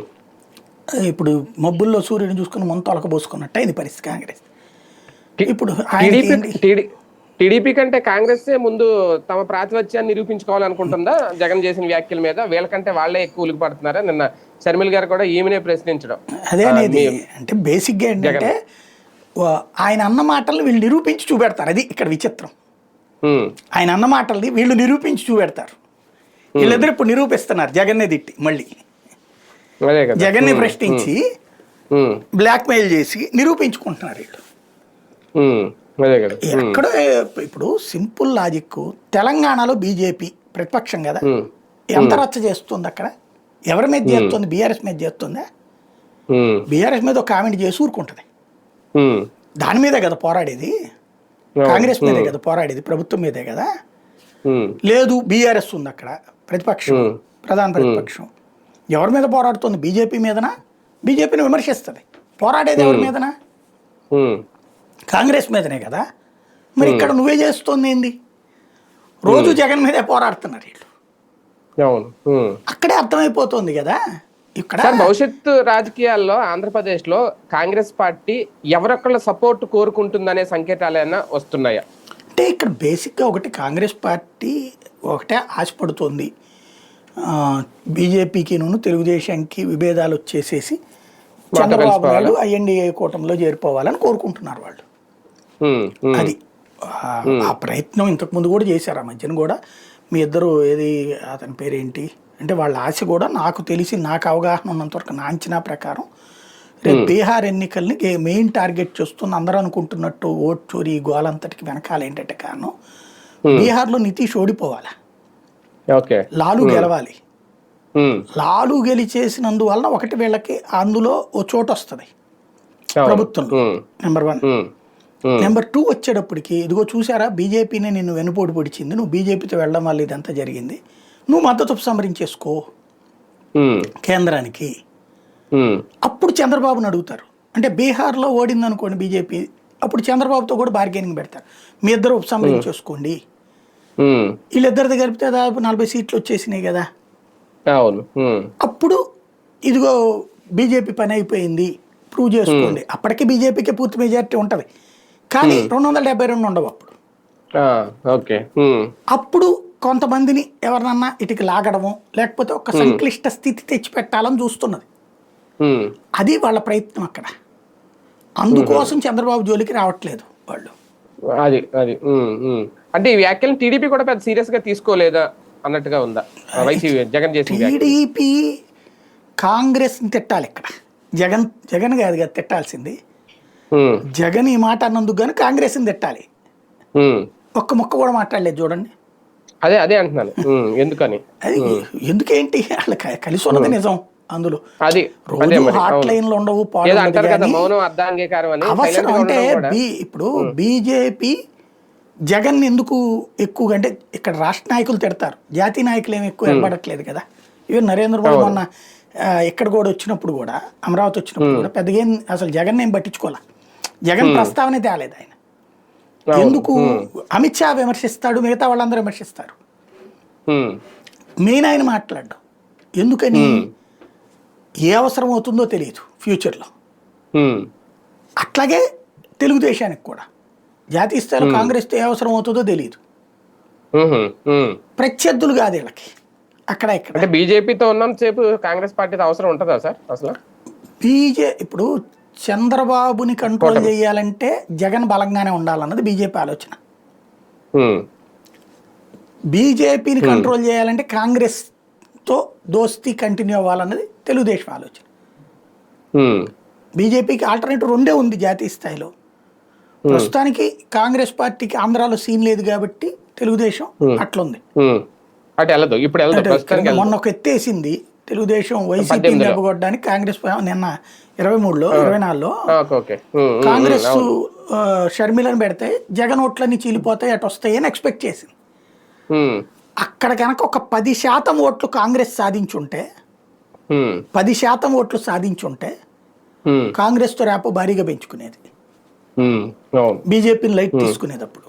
ఇప్పుడు మబ్బుల్లో సూర్యుని చూసుకుని ముందు తొలకబోసుకున్నట్టు అయింది పరిస్థితి కాంగ్రెస్. ఇప్పుడు టీడీపీ కంటే కాంగ్రెస్ ముందు తమ ప్రాతిపత్యాన్ని నిరూపించుకోవాలనుకుంటుందా జగన్ చేసిన వ్యాఖ్యల మీద? వీళ్ళకంటే వాళ్ళే ఎక్కువ ఉలికి పడుతున్నారా? నిన్న షర్మిల్ గారు కూడా ఈమెనే ప్రశ్నించడం. అదే అనేది అంటే బేసిక్గా ఏంటంటే ఆయన అన్న మాటల్ని వీళ్ళు నిరూపించి చూపెడతారు. అది ఇక్కడ విచిత్రం. ఆయన అన్న మాటల్ని వీళ్ళు నిరూపించి చూపెడతారు. వీళ్ళిద్దరు ఇప్పుడు నిరూపిస్తున్నారు జగన్నే తిట్టి, మళ్ళీ జగన్ని ప్రశ్నించి బ్లాక్మెయిల్ చేసి నిరూపించుకుంటున్నారు వీళ్ళు. ఎక్కడో ఇప్పుడు సింపుల్ లాజిక్, తెలంగాణలో బీజేపీ ప్రతిపక్షం కదా, ఎంత రచ్చ చేస్తుంది అక్కడ? ఎవరి మీద చేస్తుంది? బీఆర్ఎస్ మీద చేస్తుందా? బీఆర్ఎస్ మీద ఒక కామెంట్ చేసి ఊరుకుంటుంది. దాని మీదే కదా పోరాడేది, కాంగ్రెస్ మీదే కదా పోరాడేది, ప్రభుత్వం మీదే కదా. లేదు, బీఆర్ఎస్ ఉంది అక్కడ ప్రతిపక్షం, ప్రధాన ప్రతిపక్షం. ఎవరి మీద పోరాడుతుంది? బీజేపీ మీదనా? బీజేపీని విమర్శిస్తుంది. పోరాడేది ఎవరి మీదనా? కాంగ్రెస్ మీదనే కదా. మరి ఇక్కడ నువ్వే చేస్తుంది ఏంది? రోజు జగన్ మీదే పోరాడుతున్నారు వీళ్ళు. అక్కడే అర్థమైపోతుంది కదా. ఇక్కడ భవిష్యత్తు రాజకీయాల్లో ఆంధ్రప్రదేశ్ లో కాంగ్రెస్ పార్టీ ఎవరొక్కళ్ళ సపోర్ట్ కోరుకుంటుందనే సంకేతాలైనా వస్తున్నాయా? అంటే ఇక్కడ బేసిక్గా ఒకటి, కాంగ్రెస్ పార్టీ ఒకటే ఆశపడుతుంది బీజేపీకి తెలుగుదేశానికి విభేదాలు వచ్చేసేసి చంద్రబాబు నాయుడు ఐఎన్డీఏ కూటమిలో చేరిపోవాలని కోరుకుంటున్నారు వాళ్ళు. అది ఆ ప్రయత్నం ఇంతకుముందు కూడా చేశారు. ఆ మధ్యన కూడా మీ ఇద్దరు ఏది అతని పేరేంటి అంటే వాళ్ళ ఆశ కూడా నాకు తెలిసి, నాకు అవగాహన ఉన్నంతవరకు, నా అంచనా ప్రకారం రేపు బీహార్ ఎన్నికల్ని మెయిన్ టార్గెట్ చేస్తున్న అందరూ అనుకుంటున్నట్టు ఓట్ చోరీ గోలంతటికి వెనకాల ఏంటంటే కారణం, బీహార్లో నితీష్ ఓడిపోవాలి, లాలు గెలవాలి. లాలు గెలిచేసినందువలన ఒకటి వీళ్ళకి అందులో ఓ చోటు వస్తుంది ప్రభుత్వంలో, నెంబర్ 1. నెంబర్ 2 వచ్చేటప్పటికి ఇదిగో చూసారా బీజేపీని నిన్ను వెనుపోటు పొడిచింది, నువ్వు బీజేపీతో వెళ్ళడం వల్ల ఇదంతా జరిగింది, నువ్వు మద్దతు ఉపసంహరించేసుకో కేంద్రానికి. అప్పుడు చంద్రబాబుని అడుగుతారు. అంటే బీహార్లో ఓడింది అనుకోండి బీజేపీ, అప్పుడు చంద్రబాబుతో కూడా బార్గెనింగ్ పెడతారు, మీ ఇద్దరు ఉపసంహరించేసుకోండి. వీళ్ళిద్దరిది కలిపితే దాదాపు 40 సీట్లు వచ్చేసినాయి కదా. అప్పుడు ఇదిగో బీజేపీ పని అయిపోయింది, ప్రూవ్ చేసుకోండి. అప్పటికి బీజేపీకి పూర్తి మెజారిటీ ఉంటుంది, కానీ 272 ఉండవు అప్పుడు. అప్పుడు కొంతమందిని ఎవరినన్నా ఇటుకి లాగడము, లేకపోతే ఒక సంక్లిష్ట స్థితి తెచ్చిపెట్టాలని చూస్తున్నది. అది వాళ్ళ ప్రయత్నం అక్కడ. అందుకోసం చంద్రబాబు జోలికి రావట్లేదు వాళ్ళు. అంటే ఈ వ్యాఖ్యలు టీడీపీ కూడా పెద్ద సీరియస్ గా తీసుకోలేదా అన్నట్టుగా ఉందా? జగన్ చేసిన టీడీపీ కాంగ్రెస్ ని తిట్టాలి ఇక్కడ, జగన్ కాదు కదా తిట్టాల్సింది. జగన్ ఈ మాట అన్నందుకు కానీ కాంగ్రెస్ ని తిట్టాలి. ఒక్క ముక్క కూడా మాట్లాడలేదు చూడండి. అదే అంటున్నాను, ఎందుకని? అది ఎందుకేంటి వాళ్ళ కలిసి ఉన్నది నిజం. అందులో హాట్ లైన్లు ఉండవు, అవసరం అంటే ఇప్పుడు బీజేపీ జగన్ ఎందుకు ఎక్కువగా అంటే ఇక్కడ రాష్ట్ర నాయకులు తిడతారు, జాతీయ నాయకులు ఏమి ఎక్కువ ఏర్పడట్లేదు కదా. ఈవెన్ నరేంద్ర మోడీ మొన్న ఇక్కడ కూడా వచ్చినప్పుడు కూడా, అమరావతి వచ్చినప్పుడు కూడా పెద్దగా అసలు జగన్ ఏం పట్టించుకోలే, జగన్ ప్రస్తావనే తేలేదు ఆయన. ఎందుకు? అమిత్ షా విమర్శిస్తాడు, మిగతా వాళ్ళందరూ విమర్శిస్తారు, మెయిన్ ఆయన మాట్లాడు. ఎందుకని? ఏ అవసరం అవుతుందో తెలియదు ఫ్యూచర్లో. అట్లాగే తెలుగుదేశానికి కూడా జాతీయ స్థాయిలో కాంగ్రెస్తో ఏ అవసరం అవుతుందో తెలియదు. ప్రత్యర్థులు కాదు వీళ్ళకి అక్కడ ఇక్కడ. అంటే బీజేపీతో ఉన్నంతసేపు కాంగ్రెస్ పార్టీతో అవసరం ఉంటుందా సార్ అసలు? ఇప్పుడు చంద్రబాబుని కంట్రోల్ చేయాలంటే జగన్ బలంగానే ఉండాలన్నది బీజేపీ ఆలోచన. ఉమ్, బీజేపీని కంట్రోల్ చేయాలంటే కాంగ్రెస్తో దోస్తీ కంటిన్యూ అవ్వాలన్నది తెలుగుదేశం ఆలోచన. ఉమ్, బీజేపీకి ఆల్టర్నేటివ్ రెండే ఉంది జాతీయ స్థాయిలో. ప్రస్తుతానికి కాంగ్రెస్ పార్టీకి ఆంధ్రాలో సీన్ లేదు కాబట్టి తెలుగుదేశం అట్లుంది. ఉమ్. అటు వెళ్ళదు, ఇప్పుడు వెళ్ళదు, ప్రస్తుతానికి వెళ్ళదు. మొన్న ఒక ఎత్తేసింది తెలుగుదేశం వైసీపీని దెబ్బకొట్టడానికి. కాంగ్రెస్ నిన్న 23లో 24లో ఓకే, ఓకే. కాంగ్రెస్ షర్మిలను పెడితే జగన్ ఓట్లన్నీ చీలిపోతాయి, అటు వస్తాయని ఎక్స్పెక్ట్ చేసింది. ఉమ్, అక్కడ కనుక ఒక 10% ఓట్లు కాంగ్రెస్ సాధించుంటే, ఉమ్, 10% ఓట్లు సాధించుంటే ఉమ్, కాంగ్రెస్తో రేపు భారీగా పెంచుకునేది, ఉమ్, అవును. బీజేపీని లైట్ తీసుకునేటప్పుడు.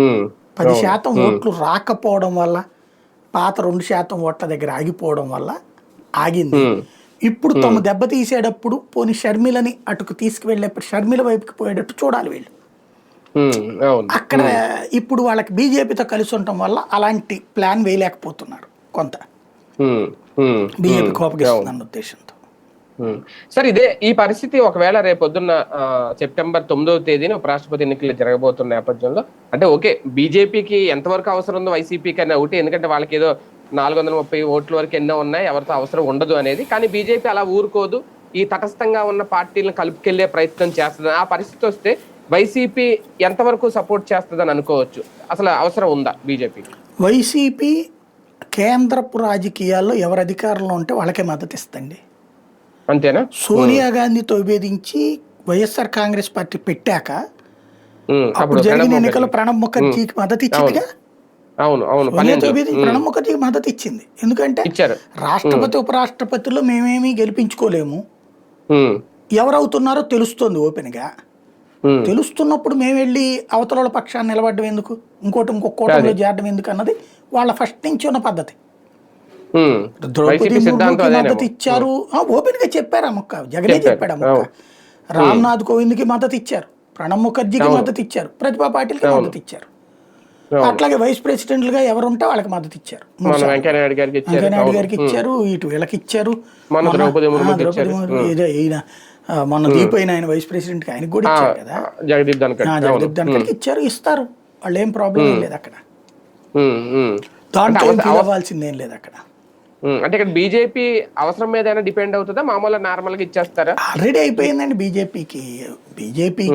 ఉమ్, 10% ఓట్లు రాకపోవడం వల్ల, పాత 2% ఓట్ల దగ్గర ఆగిపోవడం వల్ల ఆగింది. ఇప్పుడు తమ దెబ్బతీసేటప్పుడు పోనీ షర్మిలని అటుకు తీసుకువెళ్ళేప్పుడు షర్మిల వైపుకి పోయేటట్టు చూడాలి వీళ్ళు. ఉమ్, అవును. అక్కడ ఇప్పుడు వాళ్ళకి బీజేపీతో కలిసి ఉండటం వల్ల అలాంటి ప్లాన్ వేయలేకపోతున్నారు కొంత. ఉమ్, ఉమ్, బీజేపీ కోపగిస్తుందన్న ఉద్దేశంతో. సార్, ఈ పరిస్థితి ఒకవేళ రేపొద్దున్న సెప్టెంబర్ 9వ తేదీన ఉపరాష్ట్రపతి ఎన్నికలు జరగబోతున్న నేపథ్యంలో, అంటే ఓకే, బీజేపీకి ఎంతవరకు అవసరం ఉందో వైసీపీకి అనే ఒకటి, ఎందుకంటే వాళ్ళకి ఏదో 430 ఓట్ల వరకు ఎన్నో ఉన్నాయి, ఎవరితో అవసరం ఉండదు అనేది. కానీ బీజేపీ అలా ఊరుకోదు, ఈ తటస్థంగా ఉన్న పార్టీలను కలుపుకెళ్లే ప్రయత్నం చేస్తుంది. ఆ పరిస్థితి వస్తే వైసీపీ ఎంతవరకు సపోర్ట్ చేస్తుందని అనుకోవచ్చు? అసలు అవసరం ఉందా బీజేపీకి? వైసీపీ కేంద్రపు రాజకీయాల్లో ఎవరు అధికారంలో ఉంటే వాళ్ళకే మద్దతు ఇస్తండి. అంతేనా? సోనియా గాంధీతో విభేదించి వైఎస్ఆర్ కాంగ్రెస్ పార్టీ పెట్టాక అప్పుడు జరిగిన ఎన్నికల్లో ప్రణబ్ ముఖర్జీకి మద్దతు ఇచ్చిందిగా. అవును, అవును. సోనియాతో విభేదించి ప్రణబ్ ముఖర్జీకి మద్దతు ఇచ్చింది. ఎందుకంటే రాష్ట్రపతి ఉపరాష్ట్రపతిలో మేమేమీ గెలిపించుకోలేము, ఎవరవుతున్నారో తెలుస్తుంది ఓపెన్ గా. తెలుస్తున్నప్పుడు మేము వెళ్ళి అవతల పక్షాన్ని నిలబడడం ఎందుకు, ఇంకొక కూటమిలో చేరడం ఎందుకు అన్నది వాళ్ళ ఫస్ట్ నుంచి ఉన్న పద్ధతి. ద్రౌపది ముర్ముకి మద్దతు ఇచ్చారు, ఓపెన్ గా చెప్పారు. ఆ ముక్క జగనే చెప్పాడు. ఆ ముక్క రామ్నాథ్ కోవింద్కి మద్దతు ఇచ్చారు, ప్రణబ్ ముఖర్జీకి మద్దతు ఇచ్చారు, ప్రతిభా పాటిల్కి మద్దతు ఇచ్చారు. అట్లాగే వైస్ ప్రెసిడెంట్లుగా ఎవరుంటే వాళ్ళకి మద్దతు ఇచ్చారు. వెంకయ్య నాయుడు గారికి ఇచ్చారు, ఇటు వీళ్ళకి ఇచ్చారు. ద్రౌపది ముర్ము ఈయన మొన్న దీపోయిన ఆయన వైస్ ప్రెసిడెంట్ కి ఆయనకు కూడా ఇచ్చారు కదా, జగదీప్ ధన్కర్కి ఇచ్చారు, ఇస్తారు. వాళ్ళు ఏం ప్రాబ్లం ఏం లేదు అక్కడ, దాంట్లో ఫీల్ అవ్వాల్సిందేం లేదు అక్కడ. అంటే ఇక్కడ బీజేపీ అవసరం మీద డిపెండ్ అవుతుందా, మామూలుగా నార్మల్ గా ఇచ్చేస్తారా? ఆల్రెడీ అయిపోయిందండి బీజేపీ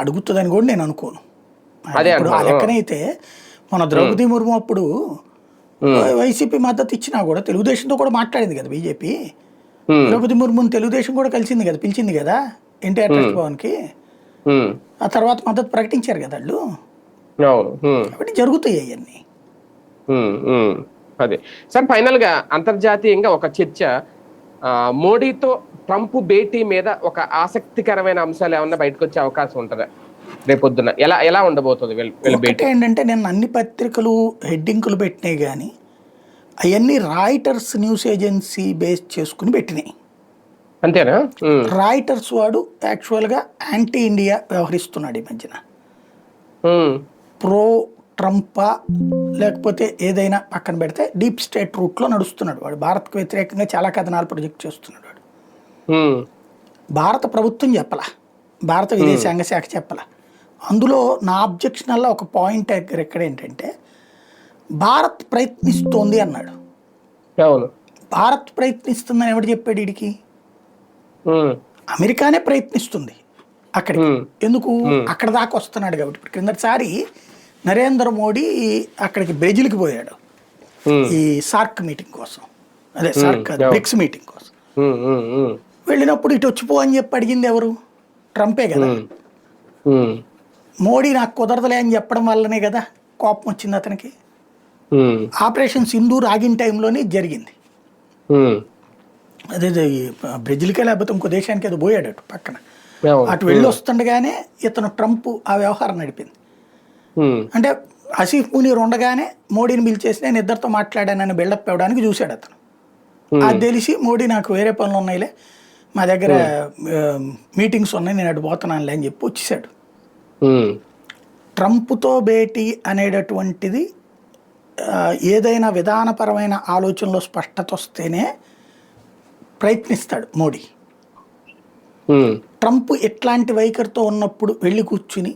అడుగుతుందని కూడా నేను అనుకోను. ఇప్పుడు ఆ లెక్కనైతే మన ద్రౌపది ముర్ము అప్పుడు వైసీపీ మద్దతు ఇచ్చినా కూడా తెలుగుదేశంతో కూడా మాట్లాడింది కదా బీజేపీ. ద్రౌపది ముర్ముని తెలుగుదేశం కూడా కలిసింది కదా, పిలిచింది కదా ఎన్టీఆర్ ట్రస్ట్ భవన్ కి. ఆ తర్వాత మద్దతు ప్రకటించారు కదా వాళ్ళు. కాబట్టి జరుగుతాయి అవన్నీ. అదే సార్, ఫైనల్ గా అంతర్జాతీయంగా ఒక చర్చ, మోడీతో ట్రంప్ భేటీ మీద ఒక ఆసక్తికరమైన అంశాలు ఏమన్నా బయటకు వచ్చే అవకాశం ఉంటుందా రేపొద్దున? ఎలా ఉండబోతుంది భేటీ? ఏంటంటే నేను అన్ని పత్రికలు హెడ్డింగ్లు పెట్టినాయి కానీ అవన్నీ రాయిటర్స్ న్యూస్ ఏజెన్సీ బేస్ చేసుకుని పెట్టినాయి. అంతేనా? రాయిటర్స్ వాడు యాక్చువల్గా యాంటీ ఇండియా వ్యవహరిస్తున్నాడు ఈ మధ్యన. ప్రో ట్రంపా లేకపోతే ఏదైనా పక్కన పెడితే డీప్ స్టేట్ రూట్లో నడుస్తున్నాడు వాడు. భారత్కు వ్యతిరేకంగా చాలా కథనాలు ప్రొజెక్ట్ చేస్తున్నాడు వాడు. భారత ప్రభుత్వం చెప్పలా, భారత విదేశాంగ శాఖ చెప్పలా. అందులో నా అబ్జెక్షన్ వల్ల ఒక పాయింట్ ఎక్కడ ఏంటంటే, భారత్ ప్రయత్నిస్తోంది అన్నాడు. భారత్ ప్రయత్నిస్తుందని ఎవడు చెప్పాడు వీడికి? అమెరికానే ప్రయత్నిస్తుంది అక్కడికి. ఎందుకు? అక్కడ దాకా వస్తున్నాడు కాబట్టి. ఇప్పుడు క్రిందటిసారి నరేంద్ర మోడీ అక్కడికి బ్రెజిల్కి పోయాడు ఈ సార్క్ మీటింగ్ కోసం, అదే సార్క్ బ్రిక్స్ మీటింగ్ కోసం. వెళ్ళినప్పుడు ఇటు వచ్చిపో అని చెప్పి అడిగింది ఎవరు? ట్రంపే కదా. మోడీ నాకు కుదరదులే అని చెప్పడం వల్లనే కదా కోపం వచ్చింది అతనికి. ఆపరేషన్ సింధూర్ ఆగిన టైంలోనే జరిగింది. అదే బ్రెజిల్కే లేకపోతే ఇంకో దేశానికి ఏదో పోయాడు అటు పక్కన. అటు వెళ్ళి వస్తుండగానే ఇతను ట్రంప్ ఆ వ్యవహారం నడిపింది. అంటే ఆసిఫ్ మునీర్ ఉండగానే మోడీని పిలిచేసి నేను ఇద్దరితో మాట్లాడానని బిల్డప్ ఇవ్వడానికి చూశాడు అతను. అది తెలిసి మోడీ నాకు వేరే పనులు ఉన్నాయిలే, మా దగ్గర మీటింగ్స్ ఉన్నాయి, నేను అటు పోతున్నానులే అని చెప్పి వచ్చేసాడు. ట్రంప్తో భేటీ అనేటటువంటిది ఏదైనా విధానపరమైన ఆలోచనలో స్పష్టత వస్తేనే ప్రయత్నిస్తాడు మోడీ. ఉమ్, ట్రంప్ ఎట్లాంటి వైఖరితో ఉన్నప్పుడు వెళ్ళి కూర్చుని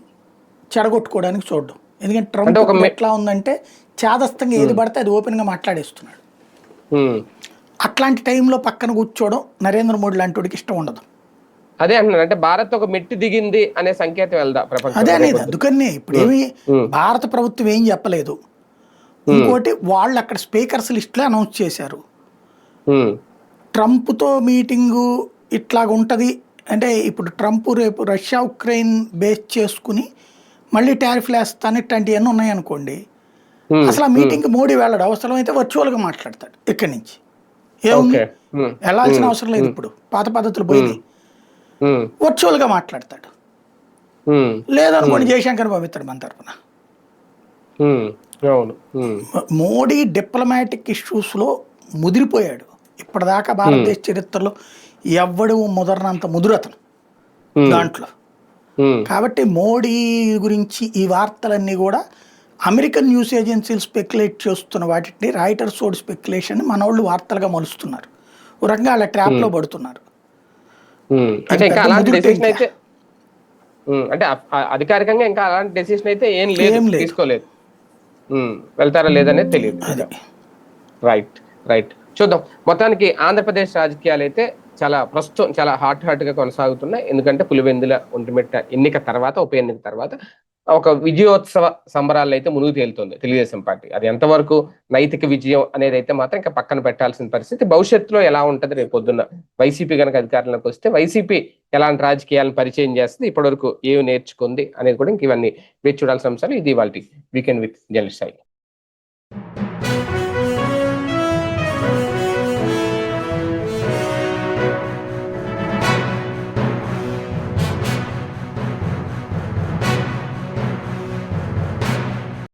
చెడగొట్టుకోవడానికి చూడడం. ఎందుకంటే ట్రంప్ అంటే ఒక ఇప్పుడు ఎట్లా ఉందంటే చాదస్తంగా ఏది పడితే అది ఓపెన్గా మాట్లాడేస్తున్నాడు. ఉమ్, అట్లాంటి టైంలో పక్కన కూర్చోవడం నరేంద్ర మోడీ లాంటి వాడికి ఇష్టం ఉండదు. అదే అంటున్నాను, అంటే భారత్ ఒక మెట్టి దిగింది అనే సంకేతం వెళ్దా అదే ప్రపంచంలో అనేది రేపొద్దు. అందుకని ఇప్పుడేమి భారత ప్రభుత్వం ఏం చెప్పలేదు. ఇంకోటి వాళ్ళు అక్కడ స్పీకర్స్ లిస్టులో అనౌన్స్ చేశారు. ట్రంప్తో మీటింగు ఇట్లాగ ఉంటుంది అంటే ఇప్పుడు ట్రంప్ రేపు రష్యా ఉక్రెయిన్ బేస్ చేసుకుని మళ్ళీ టారిఫ్లు వేస్తాను ఇట్లాంటివన్నీ ఉన్నాయనుకోండి, అసలు ఆ మీటింగ్కి మోడీ వెళ్ళడు, అవసరమైతే వర్చువల్గా మాట్లాడతాడు ఇక్కడి నుంచి. ఏముంది, ఓకే. వెళ్ళాల్సిన అవసరం లేదు, ఇప్పుడు పాత పద్ధతులు పోయినాయి, వర్చువల్గా మాట్లాడతాడు. లేదనుకోండి జయశంకర్ పంపిస్తాడు మన తరఫున. అవును. మోడీ డిప్లొమాటిక్ ఇష్యూస్లో ముదిరిపోయాడు. ఇప్పటిదాకా భారతదేశ చరిత్రలో ఎవ్వడు ముదరనంత ముదురతను దాంట్లో. కాబట్టి మోడీ గురించి ఈ వార్తలన్నీ కూడా అమెరికన్ న్యూస్ ఏజెన్సీలు స్పెక్యులేట్ చేస్తున్న వాటిని రాయిటర్స్ ఓడి స్పెక్యులేషన్ మనోళ్ళు వార్తలుగా మలుస్తున్నారు. ఒక రకంగా అలా ట్రాప్లో పడుతున్నారు. అంటే ఇంకా పెద్ద అలాంటి ముదురుతే డెసిషన్ అయితే అంటే అధికారికంగా ఇంకా అలాంటి డెసిషన్ అయితే ఏం లేదు, తీసుకోలేదు. వెళ్తారా లేదనేది తెలియదు. అది రైట్, రైట్. చూద్దాం. మొత్తానికి ఆంధ్రప్రదేశ్ రాజకీయాలు అయితే ప్రస్తుతం చాలా హాట్ గా కొనసాగుతున్నాయి. ఎందుకంటే పులివెందుల ఒంటిమిట్ట ఎన్నిక తర్వాత, ఉప ఎన్నిక తర్వాత ఒక విజయోత్సవ సంబరాలు అయితే మునుగు తేలుతుంది తెలుగుదేశం పార్టీ. అది ఎంతవరకు నైతిక విజయం అనేది అయితే మాత్రం ఇంకా పక్కన పెట్టాల్సిన పరిస్థితి. భవిష్యత్తులో ఎలా ఉంటది రేపు పొద్దున్న వైసీపీ కనుక అధికారంలోకి వస్తే వైసీపీ ఎలాంటి రాజకీయాలను పరిచయం చేస్తుంది, ఇప్పటివరకు ఏమి నేర్చుకుంది అనేది కూడా ఇంక ఇవన్నీ వేచి చూడాల్సిన అంశాలు. ఇది ఇవాల్టి వీకెండ్ విత్ జర్నలిస్ట్ సాయి.